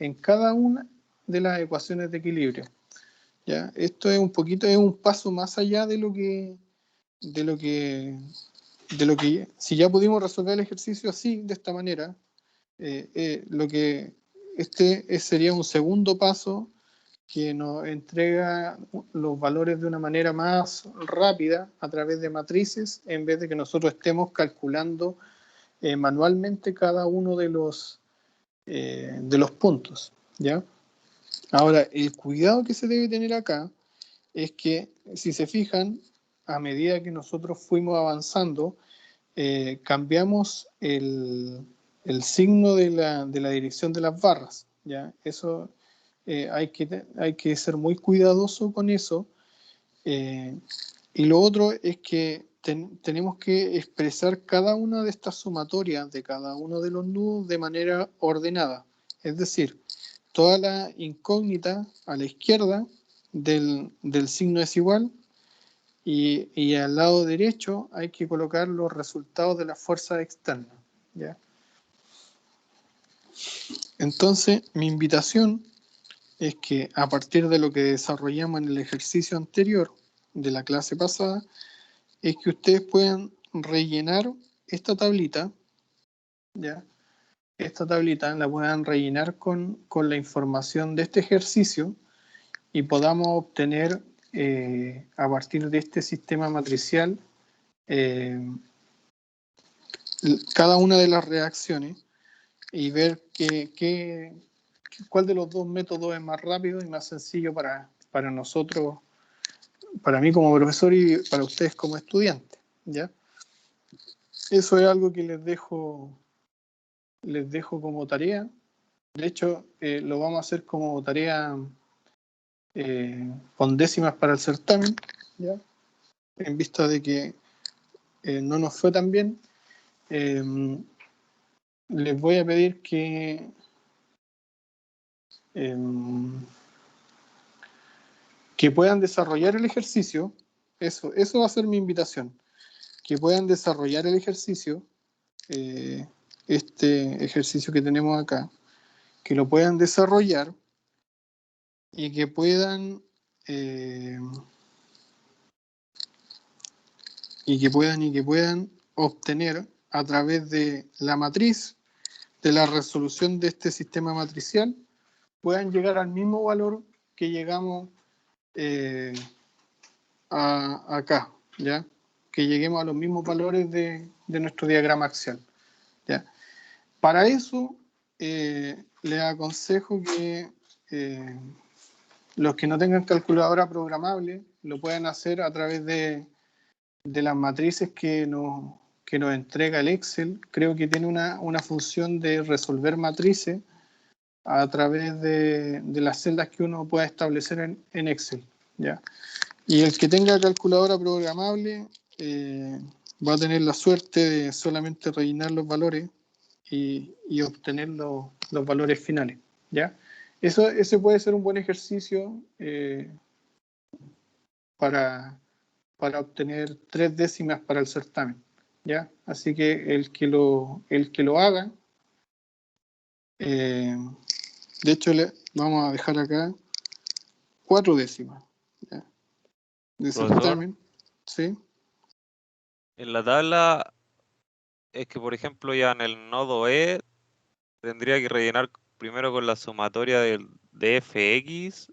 en cada una de las ecuaciones de equilibrio, ¿ya? Esto es un paso más allá de lo que si ya pudimos resolver el ejercicio así, de esta manera, sería un segundo paso que nos entrega los valores de una manera más rápida a través de matrices, en vez de que nosotros estemos calculando manualmente cada uno de los puntos, ¿ya? Ahora, el cuidado que se debe tener acá es que, si se fijan, a medida que nosotros fuimos avanzando, cambiamos el signo de la dirección de las barras, ¿ya? Eso hay que ser muy cuidadoso con eso. Y lo otro es que tenemos que expresar cada una de estas sumatorias de cada uno de los nudos de manera ordenada. Es decir, toda la incógnita a la izquierda del signo es igual, y al lado derecho hay que colocar los resultados de las fuerzas externas, ¿ya? Entonces, mi invitación es que a partir de lo que desarrollamos en el ejercicio anterior de la clase pasada, es que ustedes puedan rellenar esta tablita, ¿ya? Esta tablita la puedan rellenar con la información de este ejercicio y podamos obtener a partir de este sistema matricial cada una de las reacciones y ver cuál de los dos métodos es más rápido y más sencillo para nosotros, para mí como profesor y para ustedes como estudiantes, ¿ya? Eso es algo que les dejo como tarea. De hecho, lo vamos a hacer como tarea con décimas para el certamen, ¿ya? En vista de que no nos fue tan bien, les voy a pedir que puedan desarrollar el ejercicio. Eso va a ser mi invitación, que puedan desarrollar el ejercicio, este ejercicio que tenemos acá, que lo puedan desarrollar y que puedan obtener a través de la matriz, de la resolución de este sistema matricial, puedan llegar al mismo valor que llegamos acá, ¿ya? Que lleguemos a los mismos valores de nuestro diagrama axial, ¿ya? Para eso les aconsejo que los que no tengan calculadora programable lo puedan hacer a través de las matrices que nos entrega el Excel. Creo que tiene una función de resolver matrices a través de las celdas que uno pueda establecer en Excel, ¿ya? Y el que tenga calculadora programable va a tener la suerte de solamente rellenar los valores y obtener los valores finales, ¿ya? Ese puede ser un buen ejercicio para obtener 3 décimas para el certamen, ¿ya? Así que el que lo haga, de hecho vamos a dejar acá 4 décimas, ¿ya? De Profesor, certamen, ¿sí? en la tabla es que, por ejemplo, ya en el nodo E tendría que rellenar primero con la sumatoria de fx,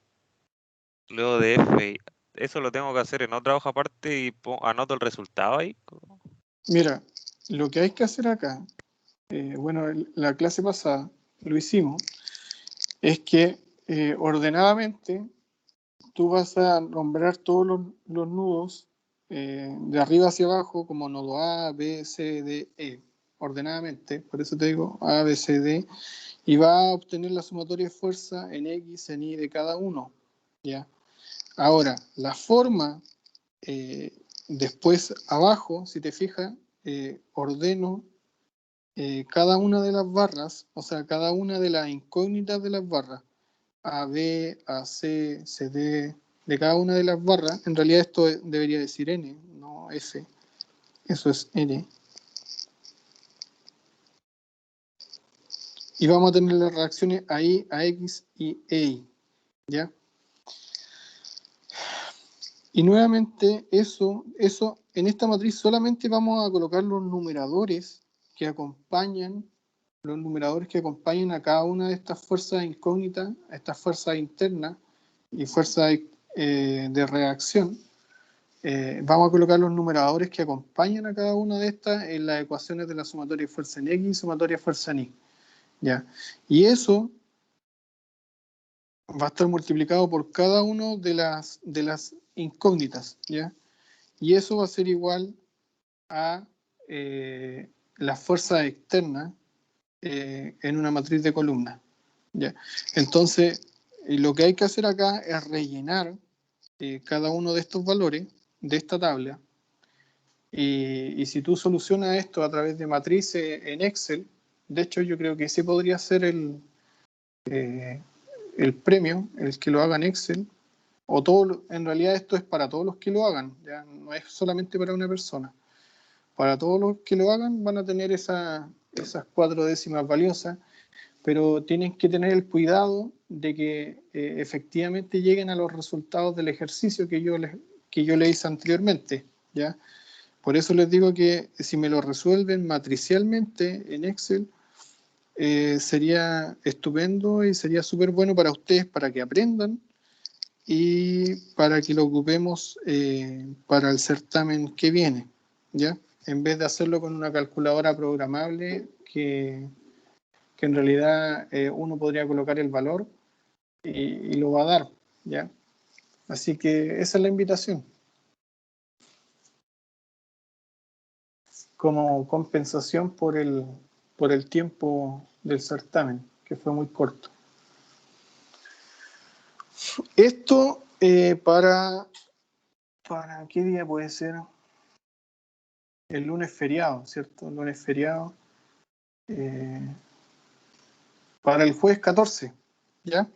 luego de f. Eso lo tengo que hacer en otra hoja aparte y anoto el resultado ahí. Mira, lo que hay que hacer acá, bueno, la clase pasada lo hicimos, es que ordenadamente tú vas a nombrar todos los nudos de arriba hacia abajo como nodo A, B, C, D, E, ordenadamente, por eso te digo A, B, C, D, y va a obtener la sumatoria de fuerza en X, en Y de cada uno, ¿ya? Ahora, la forma, después abajo, si te fijas, ordeno cada una de las barras, o sea, cada una de las incógnitas de las barras, A, B, A, C, C, D, de cada una de las barras. En realidad esto debería decir N, no F. Eso es N. Y vamos a tener las reacciones a Y, a X y E, ¿ya? Y nuevamente eso, en esta matriz solamente vamos a colocar los numeradores que acompañan a cada una de estas fuerzas incógnitas, a estas fuerzas internas y fuerzas de reacción. Vamos a colocar los numeradores que acompañan a cada una de estas en las ecuaciones de la sumatoria de fuerza en X y sumatoria de fuerza en Y, ¿ya? Y eso va a estar multiplicado por cada una de las incógnitas, ¿ya? Y eso va a ser igual a las fuerzas externas en una matriz de columnas, ¿ya? Entonces, lo que hay que hacer acá es rellenar cada uno de estos valores de esta tabla. Y si tú solucionas esto a través de matrices en Excel, de hecho yo creo que ese podría ser el premio, el que lo haga en Excel, o todo, en realidad esto es para todos los que lo hagan, ya no es solamente para una persona. Para todos los que lo hagan van a tener esas 4 décimas valiosas, pero tienen que tener el cuidado de que efectivamente lleguen a los resultados del ejercicio que yo les hice anteriormente, ¿ya? Por eso les digo que si me lo resuelven matricialmente en Excel, sería estupendo y sería súper bueno para ustedes, para que aprendan y para que lo ocupemos para el certamen que viene, ¿ya? En vez de hacerlo con una calculadora programable que en realidad uno podría colocar el valor y lo va a dar, ¿ya? Así que esa es la invitación. Como compensación por el tiempo del certamen, que fue muy corto. Esto ¿para qué día puede ser? El lunes feriado, ¿cierto? El lunes feriado. Para el jueves 14, ¿ya?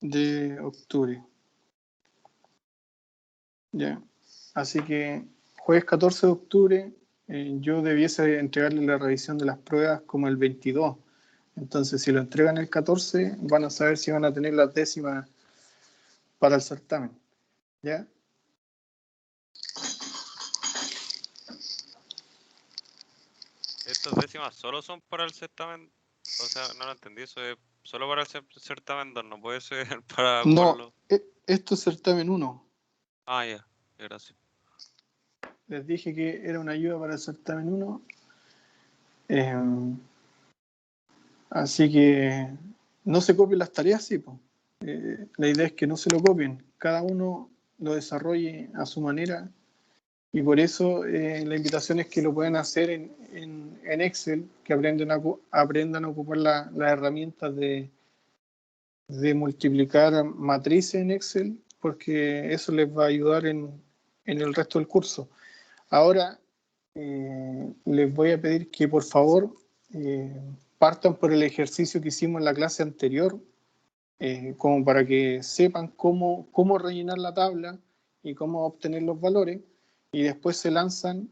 De octubre. Ya. Así que jueves 14 de octubre yo debiese entregarle la revisión de las pruebas como el 22. Entonces, si lo entregan el 14, van a saber si van a tener las décimas para el certamen, ¿ya? Estas décimas solo son para el certamen, o sea, no lo entendí, eso es solo para el certamen 2, no puede ser para No, ocuparlo. esto es certamen 1. Ah, ya, gracias. les dije que era una ayuda para el certamen 1. Así que no se copien las tareas, sí, po. La idea es que no se lo copien, cada uno lo desarrolle a su manera, y por eso la invitación es que lo puedan hacer en Excel, que aprendan a ocupar las herramientas de multiplicar matrices en Excel, porque eso les va a ayudar en el resto del curso. Ahora les voy a pedir que por favor partan por el ejercicio que hicimos en la clase anterior, como para que sepan cómo rellenar la tabla y cómo obtener los valores, y después se lanzan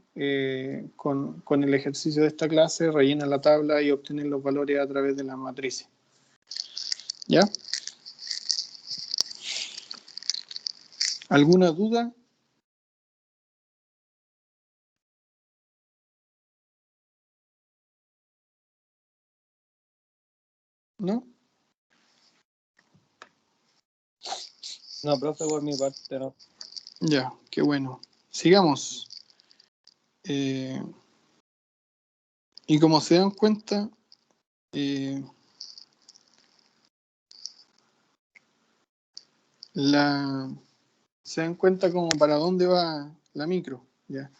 con el ejercicio de esta clase, rellenan la tabla y obtienen los valores a través de las matrices. ¿Ya? ¿Alguna duda? ¿No? No, profe, por mi parte no. Ya, qué bueno. Sigamos. Y como se dan cuenta, se dan cuenta como para dónde va la micro. ¿Ya?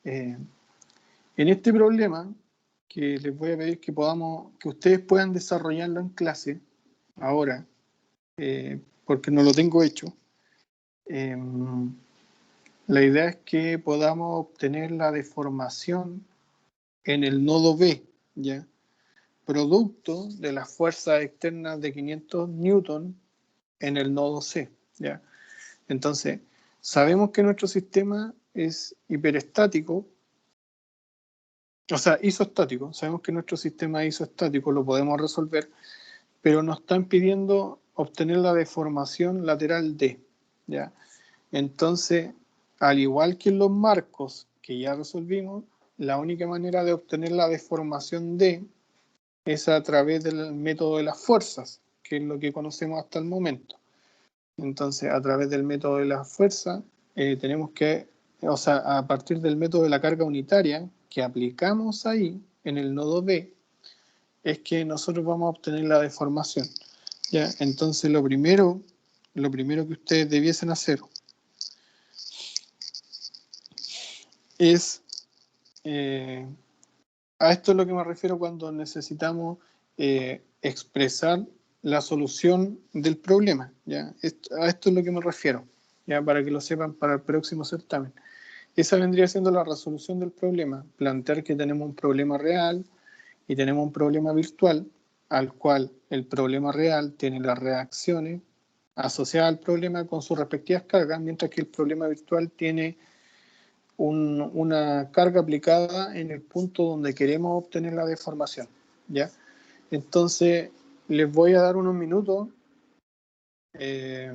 En este problema, que les voy a pedir que ustedes puedan desarrollarlo en clase, ahora, porque no lo tengo hecho, la idea es que podamos obtener la deformación en el nodo B, ¿ya? Producto de las fuerzas externas de 500 newton en el nodo C, ¿ya? Entonces, sabemos que nuestro sistema es hiperestático, o sea, isoestático. Sabemos que nuestro sistema es isoestático, lo podemos resolver, pero nos están pidiendo obtener la deformación lateral D, ¿ya? Entonces, al igual que en los marcos que ya resolvimos, la única manera de obtener la deformación D es a través del método de las fuerzas, que es lo que conocemos hasta el momento. Entonces, a través del método de las fuerzas, tenemos que, o sea, a partir del método de la carga unitaria que aplicamos ahí en el nodo B, es que nosotros vamos a obtener la deformación. ¿Ya? Entonces, lo primero que ustedes debiesen hacer es, a esto es lo que me refiero cuando necesitamos expresar la solución del problema, ¿ya? A esto es lo que me refiero, ya, para que lo sepan para el próximo certamen. Esa vendría siendo la resolución del problema, plantear que tenemos un problema real y tenemos un problema virtual, al cual el problema real tiene las reacciones asociadas al problema con sus respectivas cargas, mientras que el problema virtual tiene una carga aplicada en el punto donde queremos obtener la deformación, ¿ya? Entonces, les voy a dar unos minutos eh,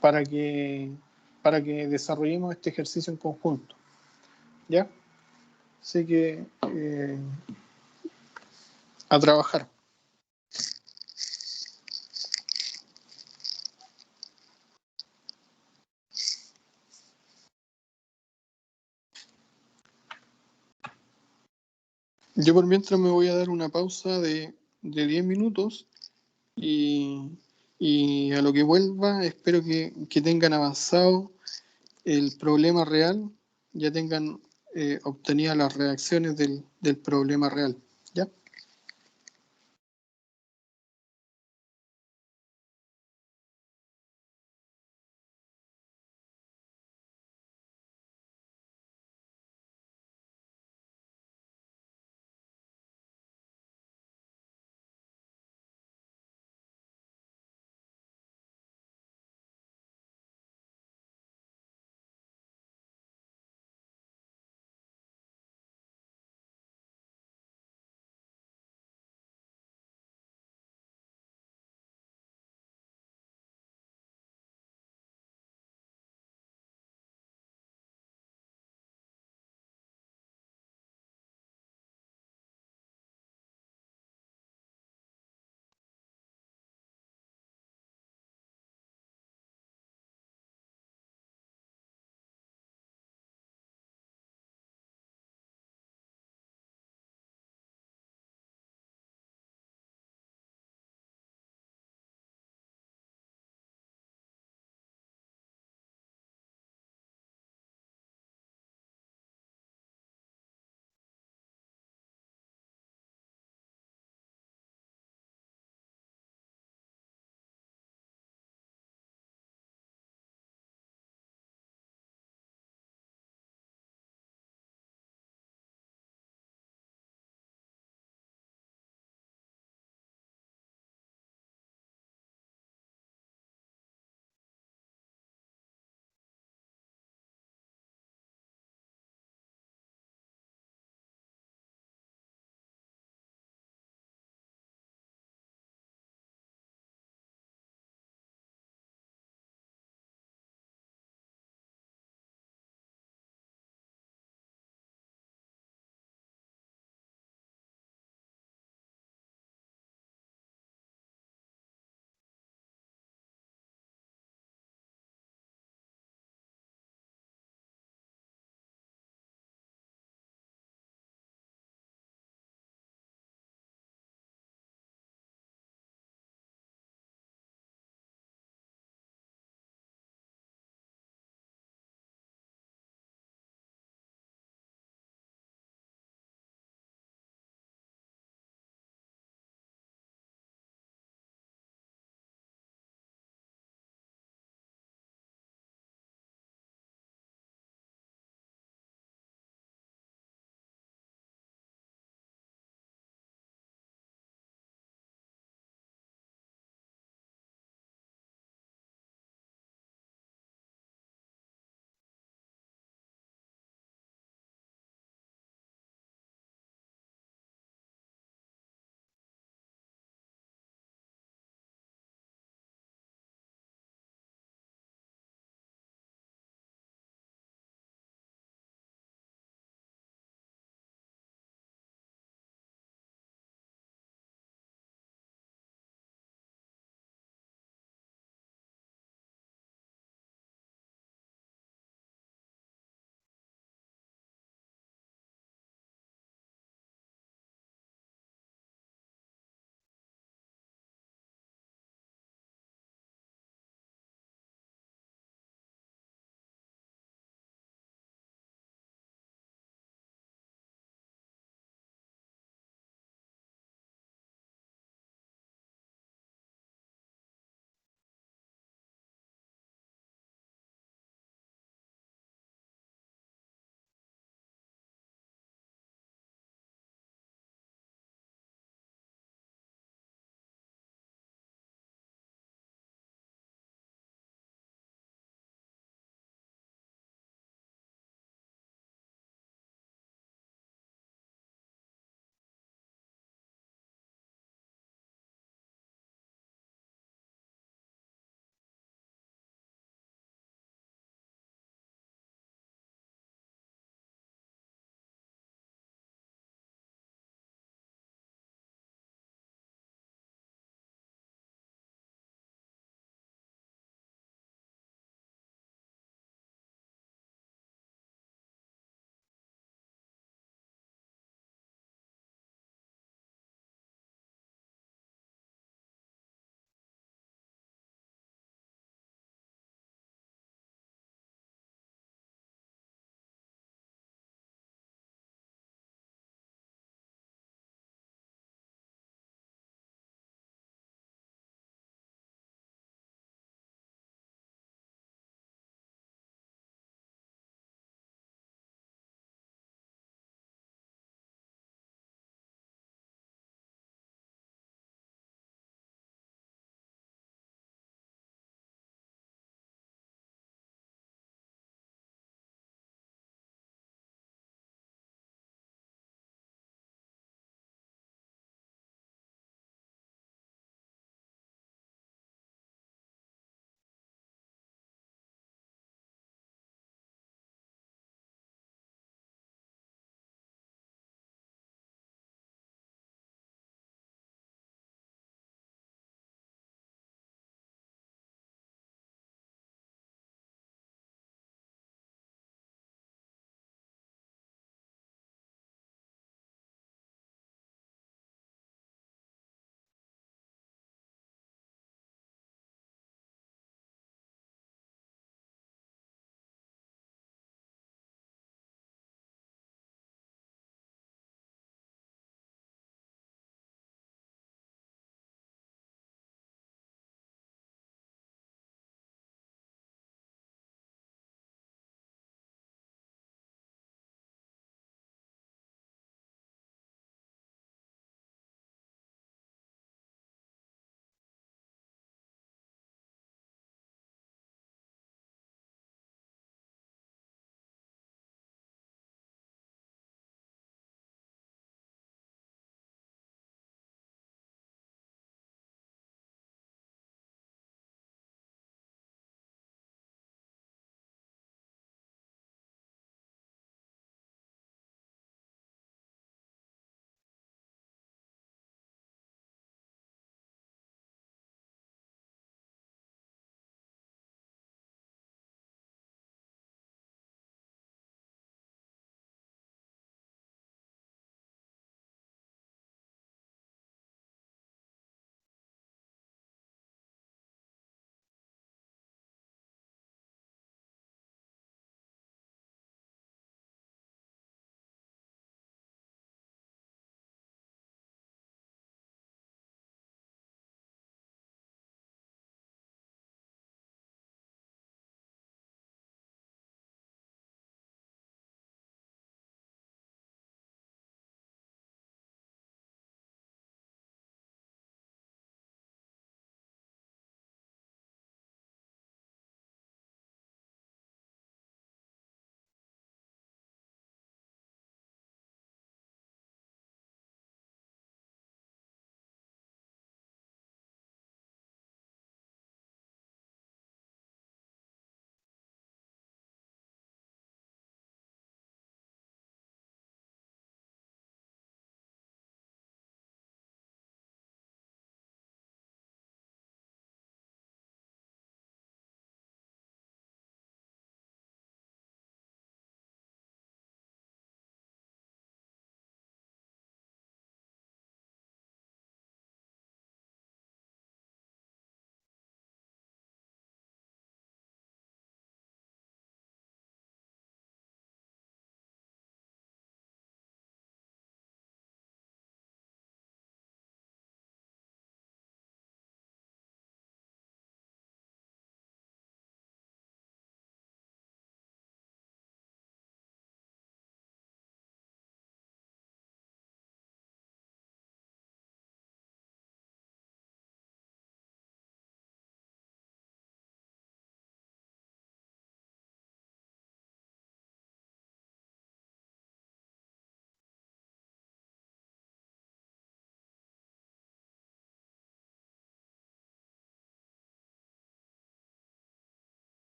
para que desarrollemos este ejercicio en conjunto, ¿ya? Así que a trabajar. Yo por mientras me voy a dar una pausa de 10 minutos y a lo que vuelva espero que tengan avanzado el problema real, ya tengan obtenidas las reacciones del problema real, ¿ya?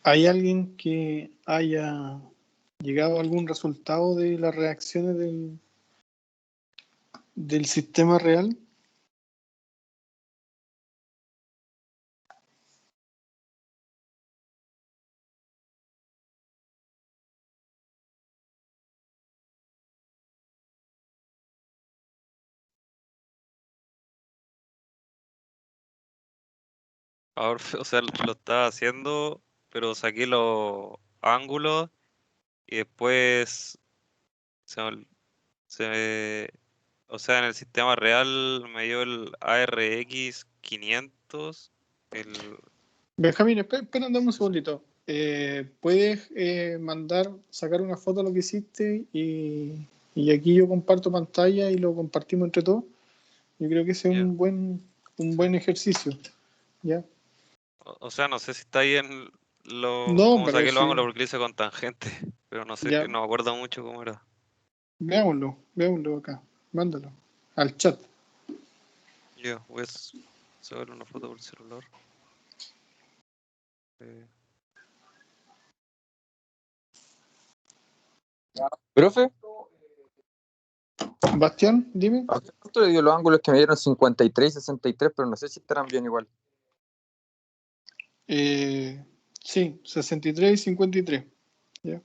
¿Hay alguien que haya llegado a algún resultado de las reacciones del sistema real? Ahora, o sea, lo estaba haciendo, pero saqué los ángulos y después se, me- se- o sea, en el sistema real me dio el ARX 500, el Benjamín, espera, dame un segundito. ¿Puedes sacar una foto de lo que hiciste y aquí yo comparto pantalla y lo compartimos entre todos? Yo creo que ese es ya, un sí. buen ejercicio, ¿ya? O sea, no sé si está ahí en No, cómo pero saqué los sí, ángulos porque lo hice con tangente, pero no sé, ya, no me acuerdo mucho cómo era. veámoslo acá, mándalo al chat. Ya, voy a sacar una foto por el celular. Eh, Profe, Bastián, dime. ¿a usted cuánto le dio los ángulos que me dieron 53 y 63, pero no sé si estarán bien igual? Sí, 63 y 53, ¿ya?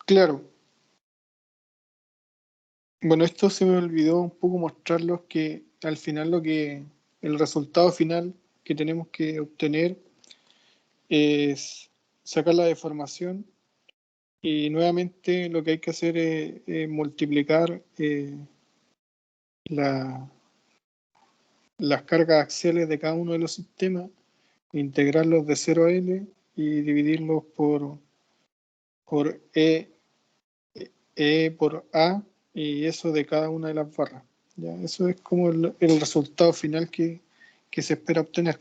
Claro, bueno, esto se me olvidó un poco mostrarlos que al final el resultado final que tenemos que obtener es sacar la deformación y nuevamente lo que hay que hacer es multiplicar la- las cargas axiales de cada uno de los sistemas, integrarlos de 0 a L y dividirlos por E por A y eso de cada una de las barras. ¿Ya? Eso es como el resultado final que se espera obtener.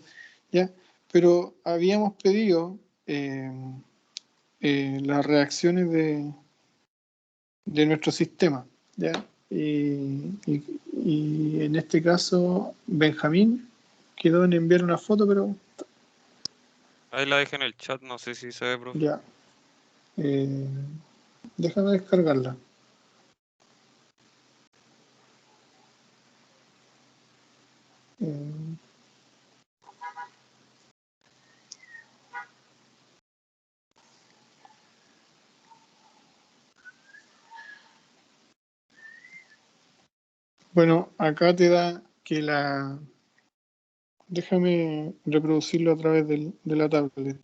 ¿Ya? Pero habíamos pedido las reacciones de nuestro sistema. ¿Ya? Y en este caso, Benjamín quedó en enviar una foto, pero ahí la dejé en el chat, no sé si se ve, profe. ya. Eh, déjame descargarla. Eh, bueno, acá te da que déjame reproducirlo a través de la tablet.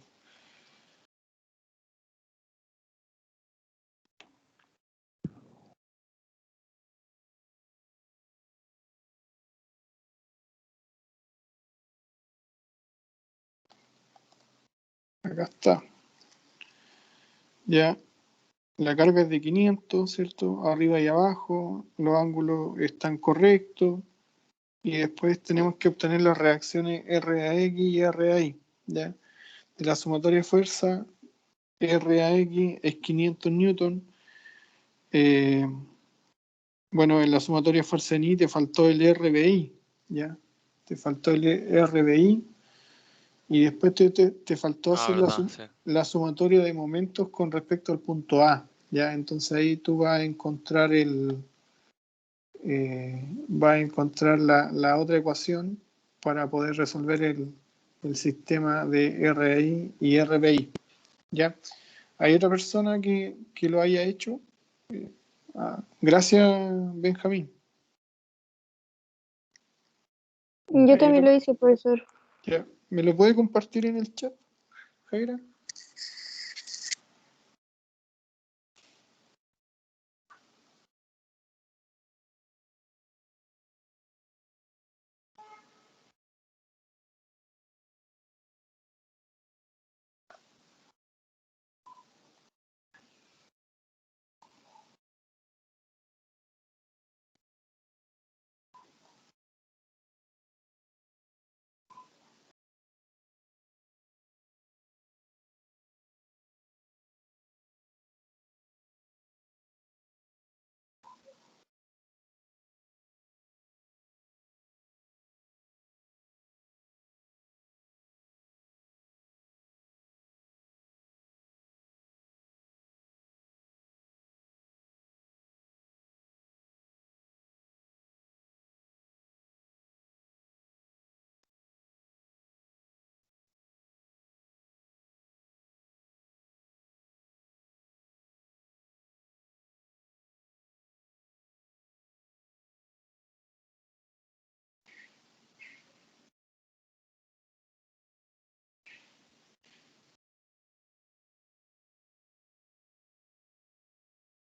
Acá está. Ya, la carga es de 500, ¿cierto? Arriba y abajo, los ángulos están correctos y después tenemos que obtener las reacciones RAX y RAI. ¿Ya? De la sumatoria de fuerza, RAX es 500 newton. Eh, bueno, en la sumatoria de fuerza en I te faltó el RBI, ¿ya? Te faltó el RBI y después te faltó Ah, hacer verdad, sí. la sumatoria de momentos con respecto al punto A, ¿ya? Entonces ahí tú vas a encontrar la otra ecuación para poder resolver el sistema de RI y RBI, ¿ya? Hay otra persona que lo haya hecho. Gracias, Benjamín. Yo Hay también otra- lo hice, profesor. ya. ¿Me lo puede compartir en el chat, Jaira?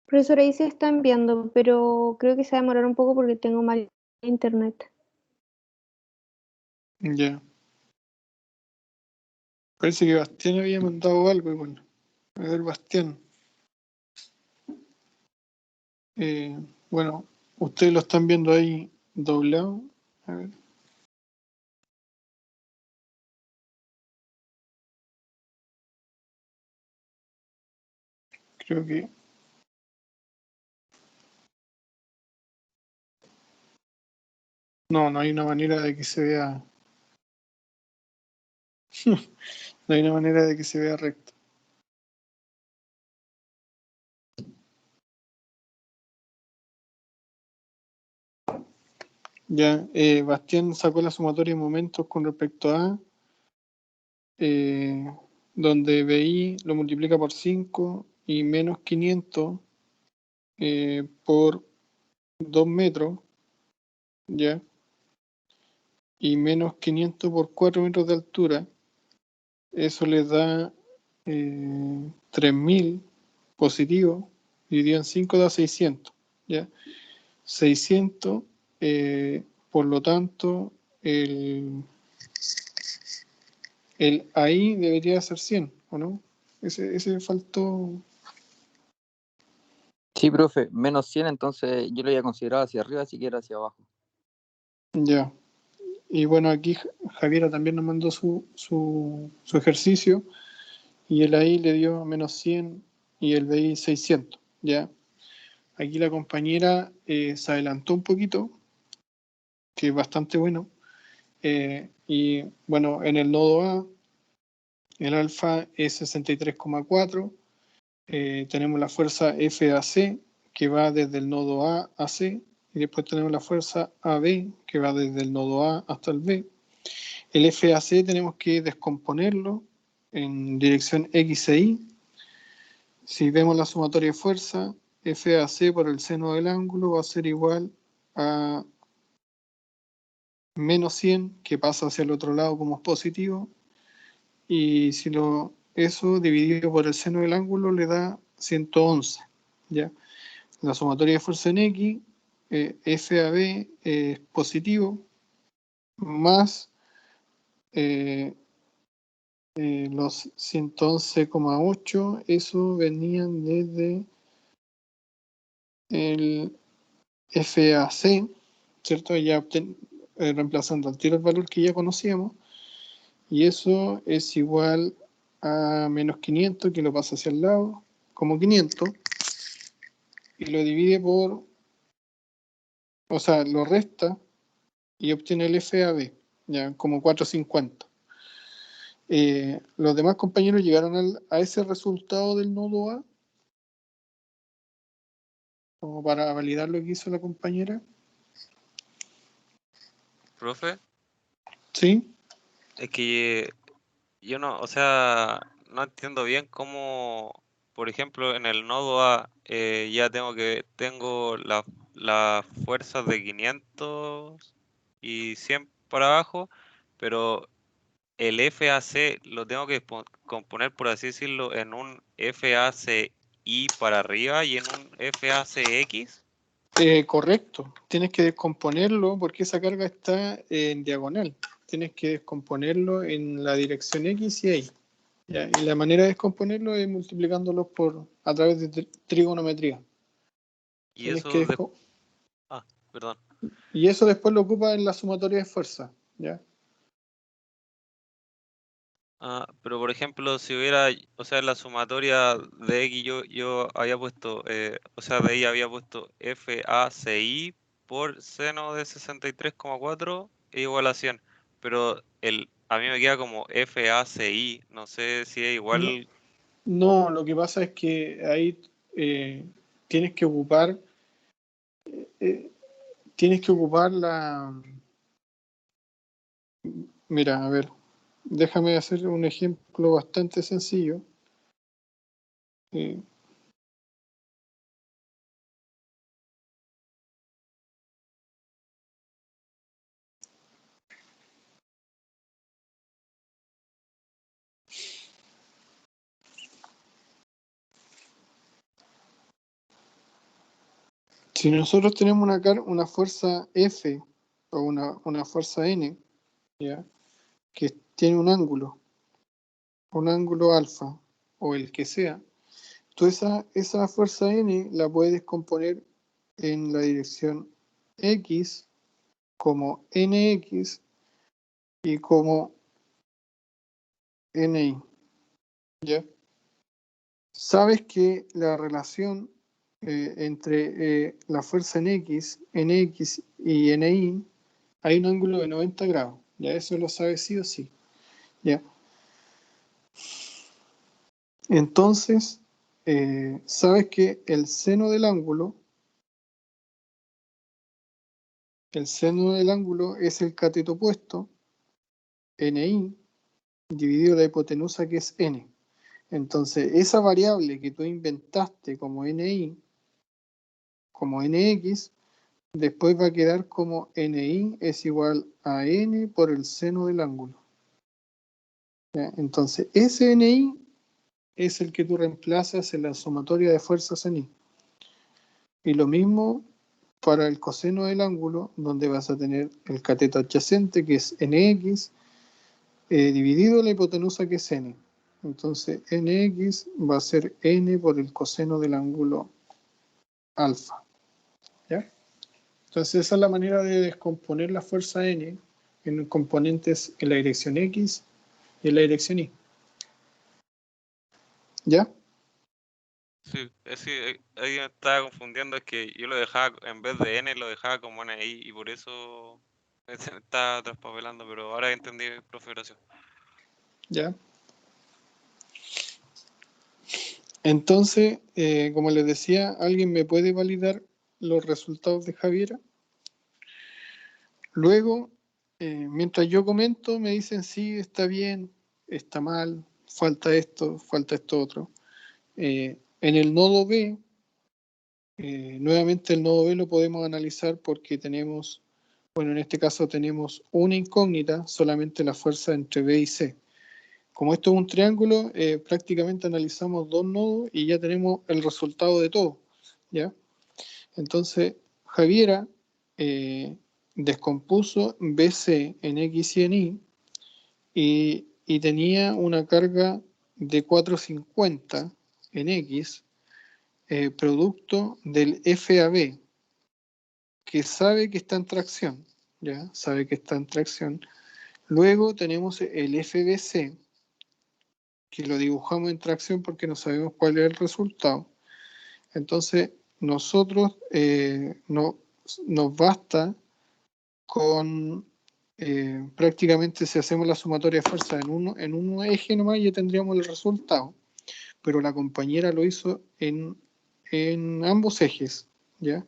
Profesor, ahí se está enviando, pero creo que se va a demorar un poco porque tengo mal internet. Ya. Parece que Bastián había mandado algo igual. A ver, Bastián. Bueno, ustedes lo están viendo ahí doblado. A ver. Creo que. No, no hay una manera de que se vea. No hay una manera de que se vea recto. Ya, Bastián sacó la sumatoria de momentos con respecto a eh, donde BI lo multiplica por 5 y menos 500 por 2 metros, ya, y menos 500 por 4 metros de altura. Eso les da 3000 positivo, dividido en 5 da 600, ¿ya? 600, por lo tanto, el ahí debería ser 100, ¿o no? Ese faltó. Sí, profe, menos 100, entonces yo lo había considerado hacia arriba, así que era hacia abajo. Ya. Y bueno, aquí Javiera también nos mandó su ejercicio y el ahí le dio menos 100 y el BI 600, ¿ya? Aquí la compañera se adelantó un poquito, que es bastante bueno. Y bueno, en el nodo A, el alfa es 63,4. Tenemos la fuerza FAC, que va desde el nodo A a C. Y después tenemos la fuerza AB, que va desde el nodo A hasta el B. El FAC tenemos que descomponerlo en dirección X e Y. Si vemos la sumatoria de fuerza, FAC por el seno del ángulo va a ser igual a menos 100, que pasa hacia el otro lado como es positivo, y si eso dividido por el seno del ángulo le da 111, ¿ya? La sumatoria de fuerza en X, FAB es positivo, más los 111,8, eso venían desde el FAC, ¿cierto? Ya reemplazando al tiro el valor que ya conocíamos, y eso es igual a menos 500, que lo pasa hacia el lado, como 500, y lo divide por, o sea, lo resta y obtiene el FAB, ya, como 450. Los demás compañeros llegaron a ese resultado del nodo A, como para validar lo que hizo la compañera. Profe, ¿Sí? es que yo no, o sea, no entiendo bien cómo, por ejemplo, en el nodo A ya tengo las fuerzas de 500 y 100 para abajo, pero el FAC lo tengo que componer, por así decirlo, en un FACI para arriba y en un FACX. Correcto. Tienes que descomponerlo porque esa carga está en diagonal. Tienes que descomponerlo en la dirección X y Y. ¿Ya? Y la manera de descomponerlo es multiplicándolos a través de trigonometría. Y Tienes que eso, perdón. y eso después lo ocupa en la sumatoria de fuerza. ¿Ya? Pero por ejemplo, si hubiera, o sea, en la sumatoria de X yo había puesto, o sea, de ahí había puesto FACI por seno de 63,4 es igual a 100, pero a mí me queda como FACI, no sé si es No, igual. no, lo que pasa es que ahí tienes que ocupar eh, la. Mira, a ver, déjame hacer un ejemplo bastante sencillo. Eh, Si nosotros tenemos una fuerza F o una fuerza N, ¿ya? Que tiene un ángulo alfa o el que sea, tú esa fuerza N la puedes descomponer en la dirección X como Nx y como Ni, ¿ya? Sabes que la relación entre la fuerza en X, Nx y Ni hay un ángulo de 90 grados, ya eso lo sabes sí o sí, ¿ya? Entonces, sabes que el seno del ángulo es el cateto opuesto, Ni, dividido la hipotenusa que es N. Entonces, esa variable que tú inventaste como Ni, como Nx, después va a quedar como Ni es igual a N por el seno del ángulo. ¿Ya? Entonces, ese Ni es el que tú reemplazas en la sumatoria de fuerzas en I. Y lo mismo para el coseno del ángulo, donde vas a tener el cateto adyacente, que es Nx, dividido la hipotenusa, que es N. Entonces, Nx va a ser N por el coseno del ángulo alfa. ¿Ya? Entonces, esa es la manera de descomponer la fuerza N en componentes en la dirección X y en la dirección Y. ¿Ya? Sí, ahí me estaba confundiendo, es que yo lo dejaba, en vez de N, lo dejaba como NI y por eso me estaba traspapelando, pero ahora entendí, profe, gracias. ¿Ya? Entonces, como les decía, ¿alguien me puede validar los resultados de Javiera? Luego, mientras yo comento, me dicen sí, está bien, está mal, falta esto otro. En el nodo B, nuevamente el nodo B lo podemos analizar porque tenemos, bueno, en este caso tenemos una incógnita, solamente la fuerza entre B y C. Como esto es un triángulo, prácticamente analizamos dos nodos y ya tenemos el resultado de todo, ¿ya? Entonces, Javiera descompuso BC en X y en Y y tenía una carga de 450 en X, producto del FAB, que sabe que está en tracción, ¿ya? Sabe que está en tracción. Luego tenemos el FBC, que lo dibujamos en tracción porque no sabemos cuál es el resultado. Entonces, nosotros nos basta con prácticamente si hacemos la sumatoria de fuerza en un eje nomás ya tendríamos el resultado, pero la compañera lo hizo en ambos ejes, ¿ya?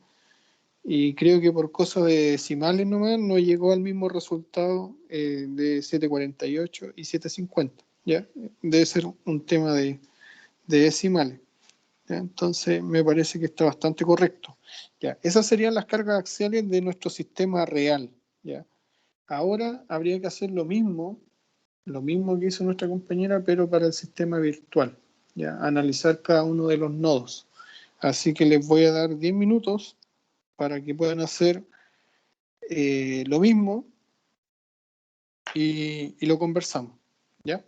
Y creo que por cosas de decimales nomás no llegó al mismo resultado de 748 y 750, ¿ya? Debe ser un tema de decimales. ¿Ya? Entonces me parece que está bastante correcto. ¿Ya? Esas serían las cargas axiales de nuestro sistema real. ¿Ya? Ahora habría que hacer lo mismo que hizo nuestra compañera, pero para el sistema virtual. ¿Ya? Analizar cada uno de los nodos. Así que les voy a dar 10 minutos para que puedan hacer lo mismo y lo conversamos. ¿Ya?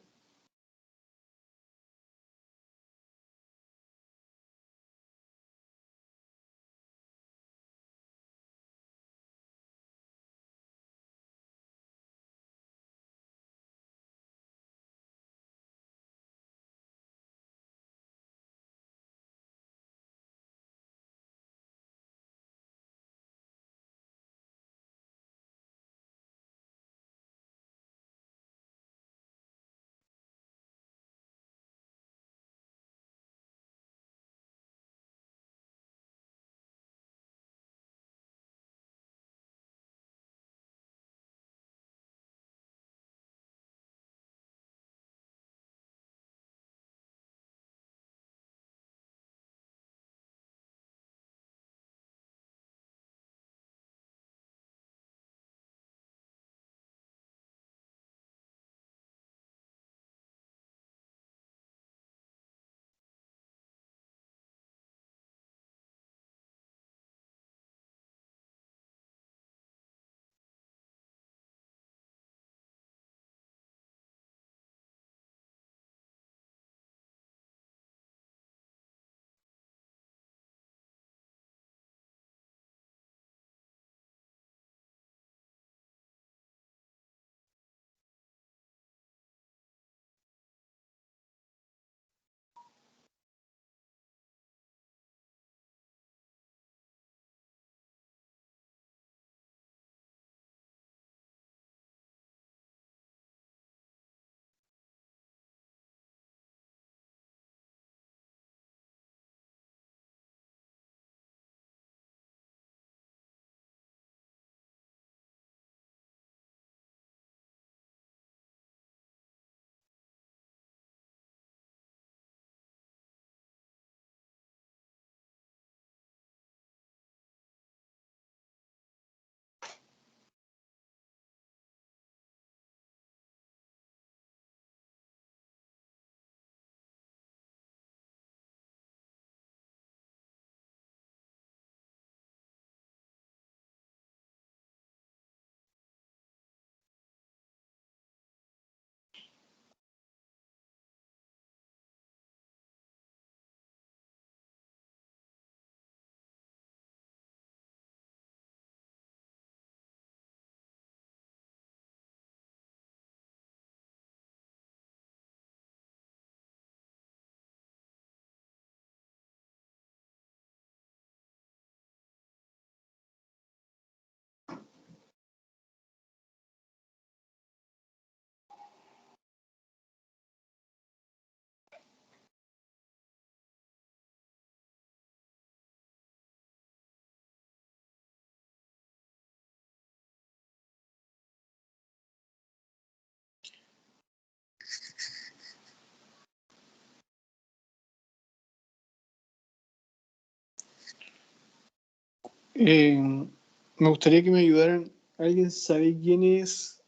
Me gustaría que me ayudaran. ¿Alguien sabe quién es?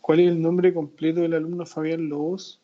¿Cuál es el nombre completo del alumno Fabián Lobos?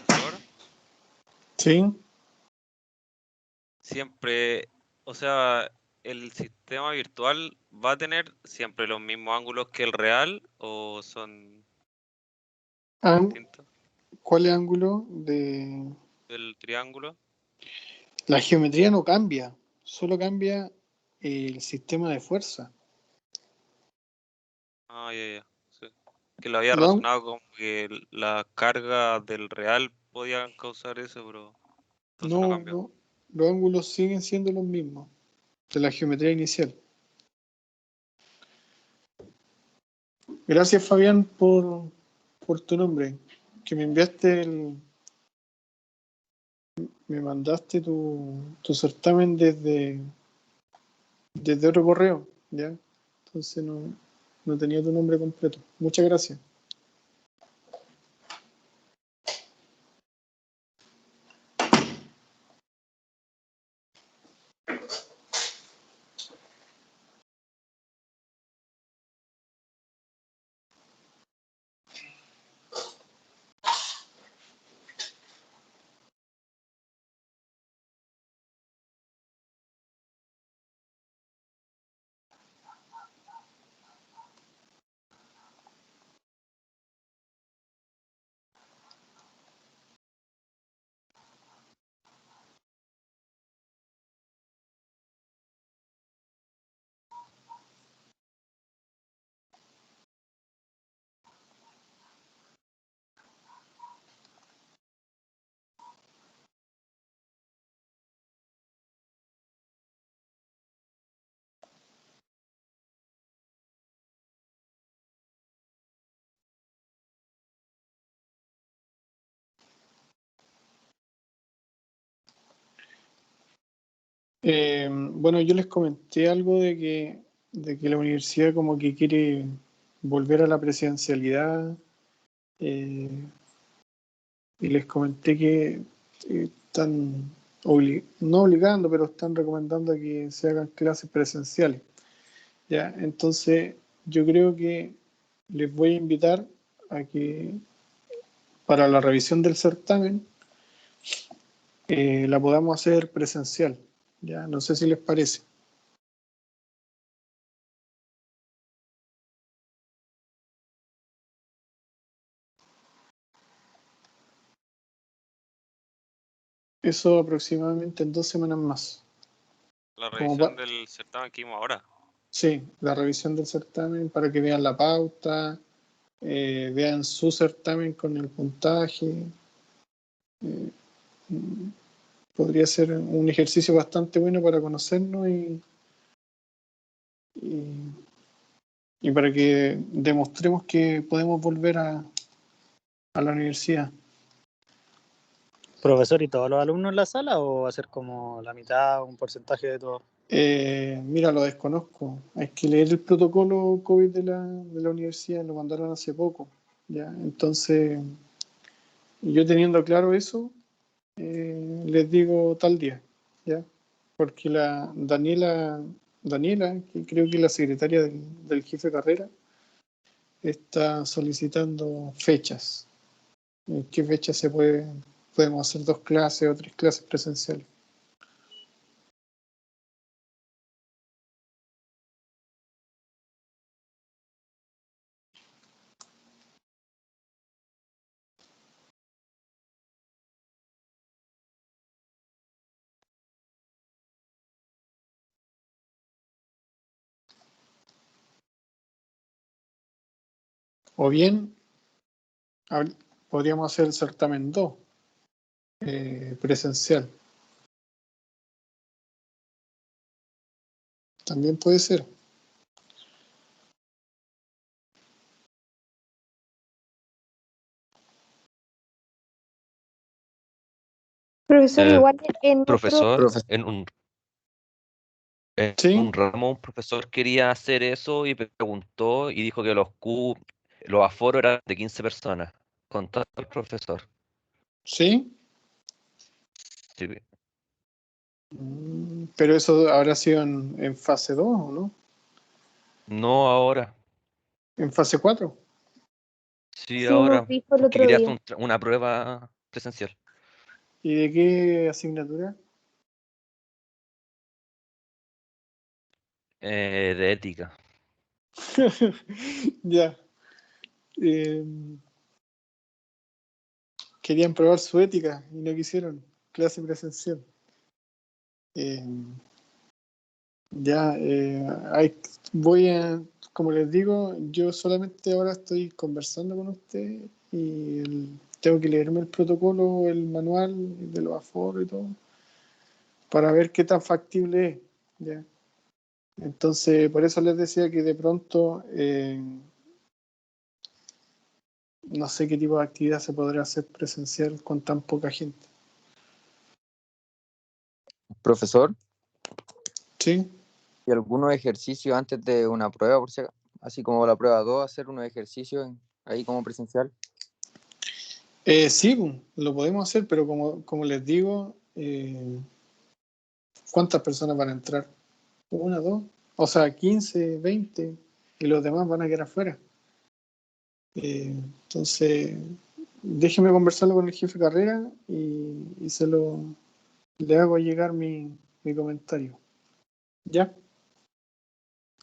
Ahora, Sí. siempre, o sea, ¿el sistema virtual va a tener siempre los mismos ángulos que el real o son Ang- distintos? ¿Cuál es el ángulo de El triángulo. la geometría? No cambia, solo cambia el sistema de fuerza. Ah, ya, ya. Sí. Que lo había Los, ang- razonado como que la carga del real podían causar eso, pero entonces no no, cambió. no, los ángulos siguen siendo los mismos de la geometría inicial. Gracias, Fabián, por tu nombre. Que me enviaste me mandaste tu certamen desde otro correo, ¿ya? Entonces no tenía tu nombre completo. Muchas gracias. Bueno, yo les comenté algo de que la universidad como que quiere volver a la presidencialidad, eh, y les comenté que están no obligando, pero están recomendando que se hagan clases presenciales. ¿Ya? Entonces, yo creo que les voy a invitar a que para la revisión del certamen la podamos hacer presencial. ¿Ya? No sé si les parece. Eso aproximadamente en 2 semanas más. La Como revisión del certamen que vimos ahora. sí, la revisión del certamen para que vean la pauta, vean su certamen con el puntaje. Eh, Podría ser un ejercicio bastante bueno para conocernos y, y para que demostremos que podemos volver a la universidad. ¿Profesor y todos los alumnos en la sala o va a ser como la mitad, un porcentaje de todos? Mira, lo desconozco. Hay que leer el protocolo COVID de la universidad, lo mandaron hace poco. ¿Ya? Entonces, yo teniendo claro eso, les digo tal día, ¿ya? Porque la Daniela, que creo que es la secretaria del jefe de carrera, está solicitando fechas. ¿En qué fecha podemos hacer 2 clases o 3 clases presenciales? O bien, podríamos hacer el certamen 2, presencial. También puede ser. Profesor, igual en otro, Profesor, Profesor, en ¿Sí? un ramo un profesor quería hacer eso y preguntó y dijo que los aforos eran de 15 personas. Contó el profesor. ¿Sí? Sí. Pero eso habrá sido en fase 2, ¿o no? No ahora, ¿En fase 4? sí sí nos ahora, dijo el porque otro quería día. hacer una prueba presencial. ¿Y de qué asignatura? De ética. Ya. Eh, Querían probar su ética y no quisieron. Clase presencial. Eh, ya, como les digo, yo solamente ahora estoy conversando con usted y tengo que leerme el protocolo, el manual de los aforos y todo, para ver qué tan factible es. ¿Ya? Entonces, por eso les decía que de pronto no sé qué tipo de actividad se podrá hacer presencial con tan poca gente. profesor, ¿Sí? ¿y algunos ejercicios antes de una prueba, por si acaso? Así como la prueba 2, hacer unos ejercicios ahí como presencial? Sí, lo podemos hacer, pero como les digo, ¿cuántas personas van a entrar? ¿Una, dos? O sea, 15, 20, y los demás van a quedar afuera. Entonces, déjeme conversarlo con el jefe de carrera y le hago llegar mi comentario. ¿Ya?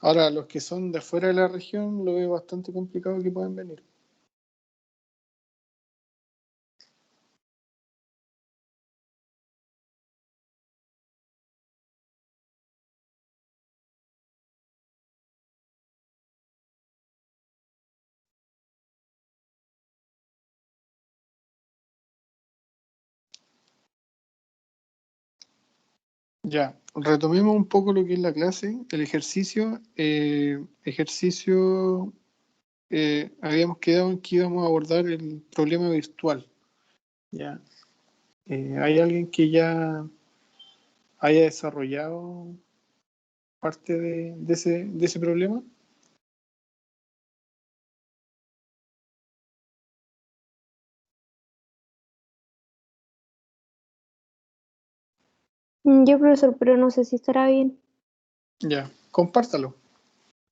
Ahora, los que son de afuera de la región, lo veo bastante complicado que puedan venir. Ya, retomemos un poco lo que es la clase, el ejercicio. Habíamos quedado en que íbamos a abordar el problema virtual. Ya. ¿Hay alguien que ya haya desarrollado parte de ese problema. Yo, profesor, pero no sé si estará bien. Ya, compártalo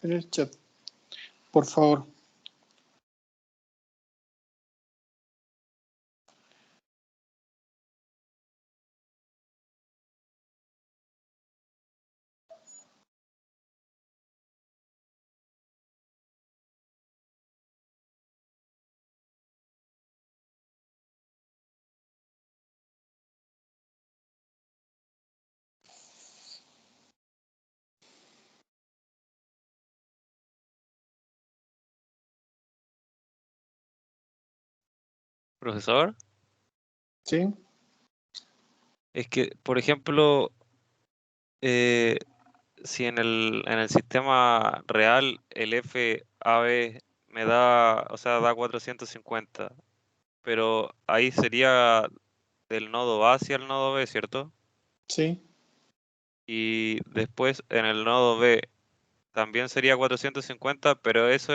en el chat, por favor. Profesor, ¿Sí? es que, por ejemplo, eh, si en el sistema real el FAB me da, o sea, da 450, pero ahí sería del nodo A hacia el nodo B, ¿cierto? Sí. Y después en el nodo B también sería 450, pero eso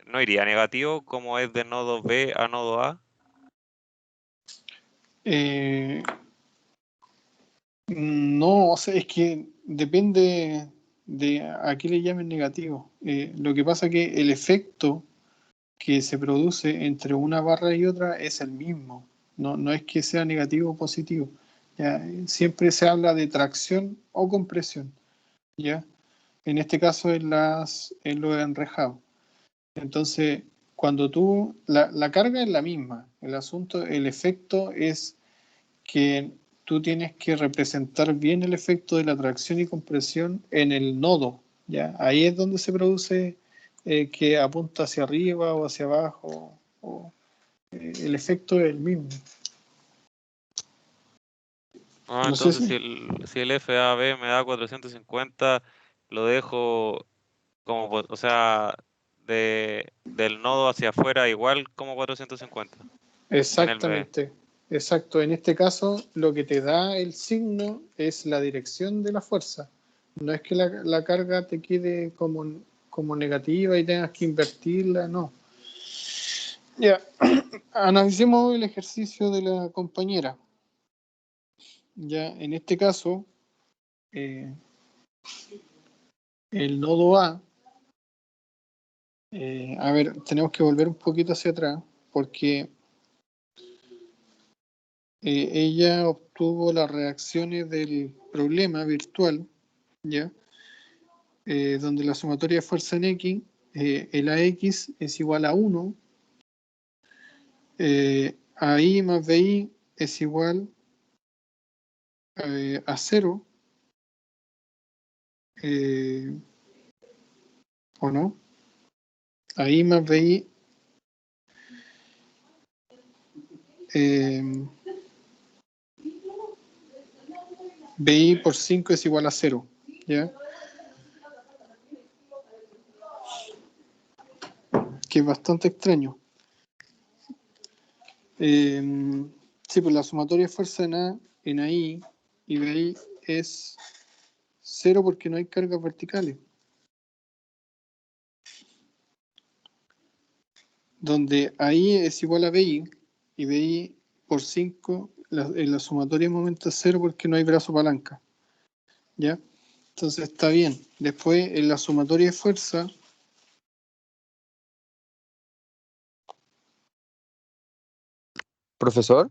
no iría negativo como es de nodo B a nodo A. No, o sea, es que depende de a qué le llamen negativo. Lo que pasa que el efecto que se produce entre una barra y otra es el mismo. No es que sea negativo o positivo. ¿Ya? Siempre se habla de tracción o compresión. ¿Ya? En este caso en lo enrejado. Entonces, cuando la carga es la misma. El asunto, el efecto es que tú tienes que representar bien el efecto de la tracción y compresión en el nodo, ¿ya? Ahí es donde se produce que apunta hacia arriba o hacia abajo, el efecto es el mismo. Ah, No sé entonces si... si el FAB me da 450, lo dejo como, o sea, del nodo hacia afuera igual como 450 en el B. Exactamente, exacto. En este caso, lo que te da el signo es la dirección de la fuerza. No es que la carga te quede como negativa y tengas que invertirla, no. Ya, analicemos el ejercicio de la compañera. Ya, en este caso, el nodo a ver, tenemos que volver un poquito hacia atrás porque ella obtuvo las reacciones del problema virtual, ¿ya? Donde la sumatoria de fuerza en X, el AX es igual a 1, AI más BI es igual a 0, ¿o no? AI más BI, BI por 5 es igual a 0, ¿ya? Que es bastante extraño. Sí, pues la sumatoria de fuerza en AI y BI es 0 porque no hay cargas verticales. Donde AI es igual a BI y BI por 5, en la sumatoria de momento es 0 porque no hay brazo palanca. ¿Ya? Entonces está bien. Después en la sumatoria de fuerza, Profesor,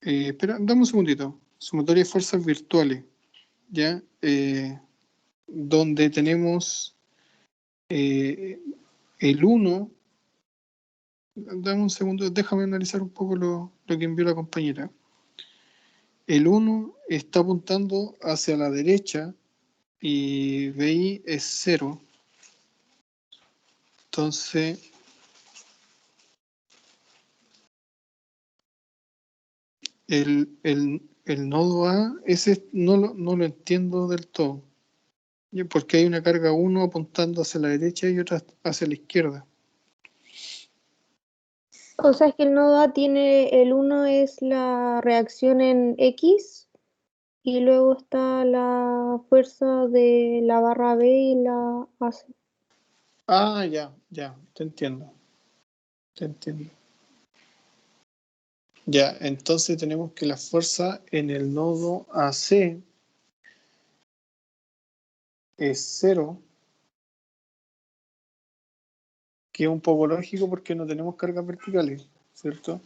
espera, dame un segundito. Sumatoria de fuerzas virtuales, ¿ya? Donde tenemos el 1. Dame un segundo, déjame analizar un poco lo que envió la compañera. El 1 está apuntando hacia la derecha y BI es 0. Entonces, el nodo A, ese no lo entiendo del todo. Porque hay una carga 1 apuntando hacia la derecha y otra hacia la izquierda. O sea, es que el nodo A tiene, el 1 es la reacción en X y luego está la fuerza de la barra B y la AC. Ah, ya, te entiendo. Te entiendo. Ya, entonces tenemos que la fuerza en el nodo AC es 0, que es un poco lógico porque no tenemos cargas verticales, ¿cierto?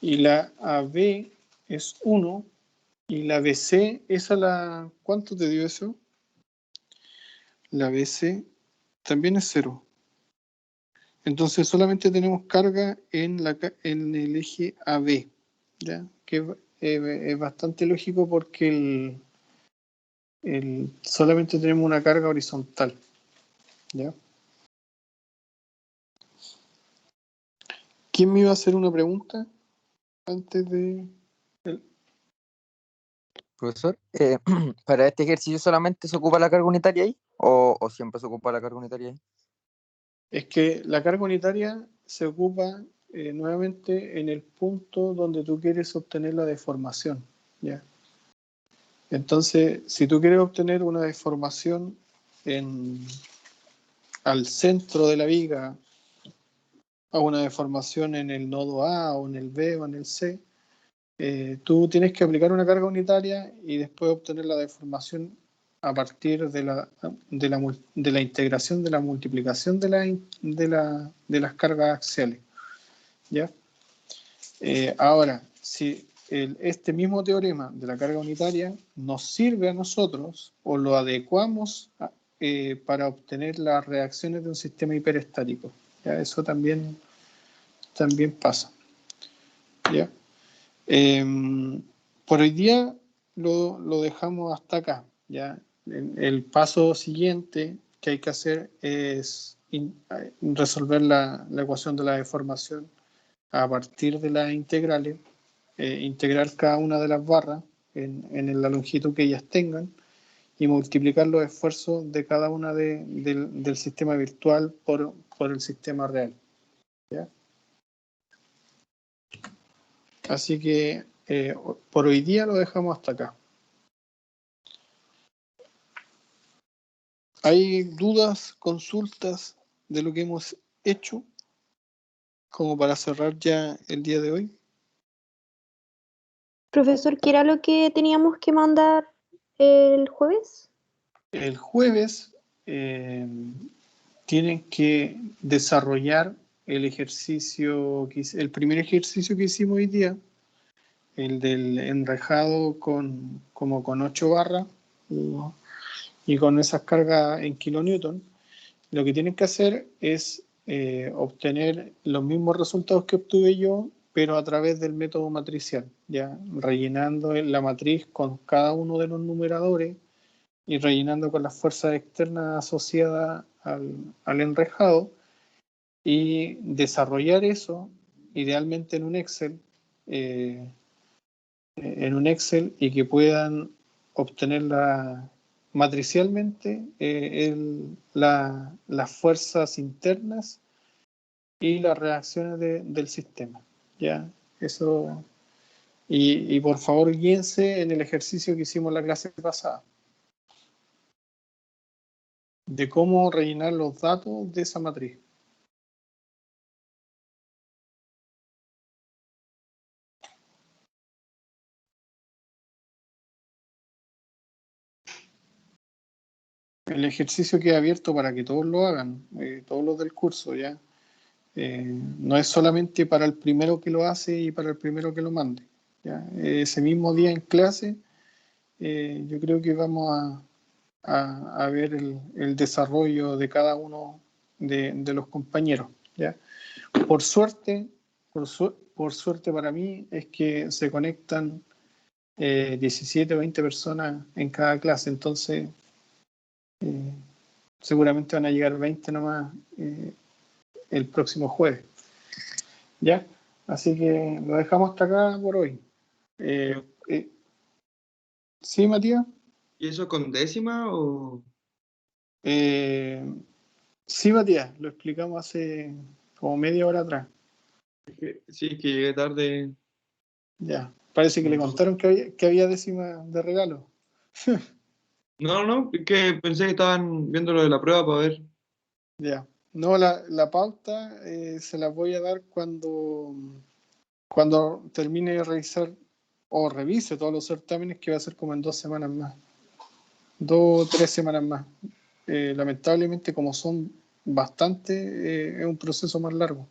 Y la AB es 1 y la BC, ¿cuánto te dio eso? La BC también es 0. Entonces solamente tenemos carga en el eje AB, ¿ya? Que es bastante lógico porque solamente tenemos una carga horizontal, ¿ya? ¿Quién me iba a hacer una pregunta antes de...? Profesor, ¿para este ejercicio solamente se ocupa la carga unitaria ahí? ¿O siempre se ocupa la carga unitaria ahí? Es que la carga unitaria se ocupa nuevamente en el punto donde tú quieres obtener la deformación, ¿ya? Entonces, si tú quieres obtener una deformación al centro de la viga, o una deformación en el nodo A, o en el B, o en el C, tú tienes que aplicar una carga unitaria y después obtener la deformación a partir de la integración, de la multiplicación de las cargas axiales, ¿ya? Ahora, si este mismo teorema de la carga unitaria nos sirve a nosotros o lo adecuamos para obtener las reacciones de un sistema hiperestático, ¿ya? Eso también pasa, ¿ya? Por hoy día lo dejamos hasta acá, ¿ya? El paso siguiente que hay que hacer es resolver la ecuación de la deformación a partir de las integrales, integrar cada una de las barras en la longitud que ellas tengan y multiplicar los esfuerzos de cada una del sistema virtual por el sistema real, ¿ya? Así que por hoy día lo dejamos hasta acá. ¿Hay dudas, consultas de lo que hemos hecho como para cerrar ya el día de hoy? Profesor, ¿qué era lo que teníamos que mandar el jueves? El jueves tienen que desarrollar el primer ejercicio que hicimos hoy día, el del enrejado como con 8 barras y con esas cargas en kilonewton. Lo que tienen que hacer es obtener los mismos resultados que obtuve yo, pero a través del método matricial, ya rellenando la matriz con cada uno de los numeradores y rellenando con las fuerzas externas asociadas al enrejado y desarrollar eso idealmente eh, en un Excel y que puedan obtenerla matricialmente las fuerzas internas y las reacciones del sistema. ¿Ya? Eso. Y por favor guíense en el ejercicio que hicimos la clase pasada de cómo rellenar los datos de esa matriz. El ejercicio queda abierto para que todos lo hagan, todos los del curso, ¿ya? No es solamente para el primero que lo hace y para el primero que lo mande, ¿ya? Ese mismo día en clase, yo creo que vamos a ver el desarrollo de cada uno de los compañeros, ¿ya? Por suerte, por suerte para mí es que se conectan 17 o 20 personas en cada clase, entonces seguramente van a llegar 20 nomás el próximo jueves, ¿ya? Así que lo dejamos hasta acá por hoy. ¿Sí, Matías? ¿Y eso con décima o...? Sí, Matías, lo explicamos hace como media hora atrás. Sí, que llegué tarde. Ya, Parece que le contaron que había décima de regalo. No, es que pensé que estaban viendo lo de la prueba para ver. Ya. No, la pauta se la voy a dar cuando termine de revisar o revise todos los certámenes, que va a ser como en 2 semanas más. 2 o 3 semanas más. Lamentablemente, como son bastante, es un proceso más largo.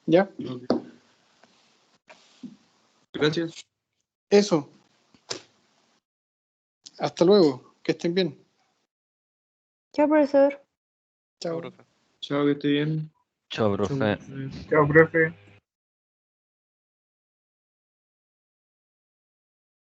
¿Ya? Ok. Gracias. Eso. Hasta luego. Que estén bien. Chao, profesor. Chao. profe. Chao, que esté bien. Chao, profe. Chao, profe.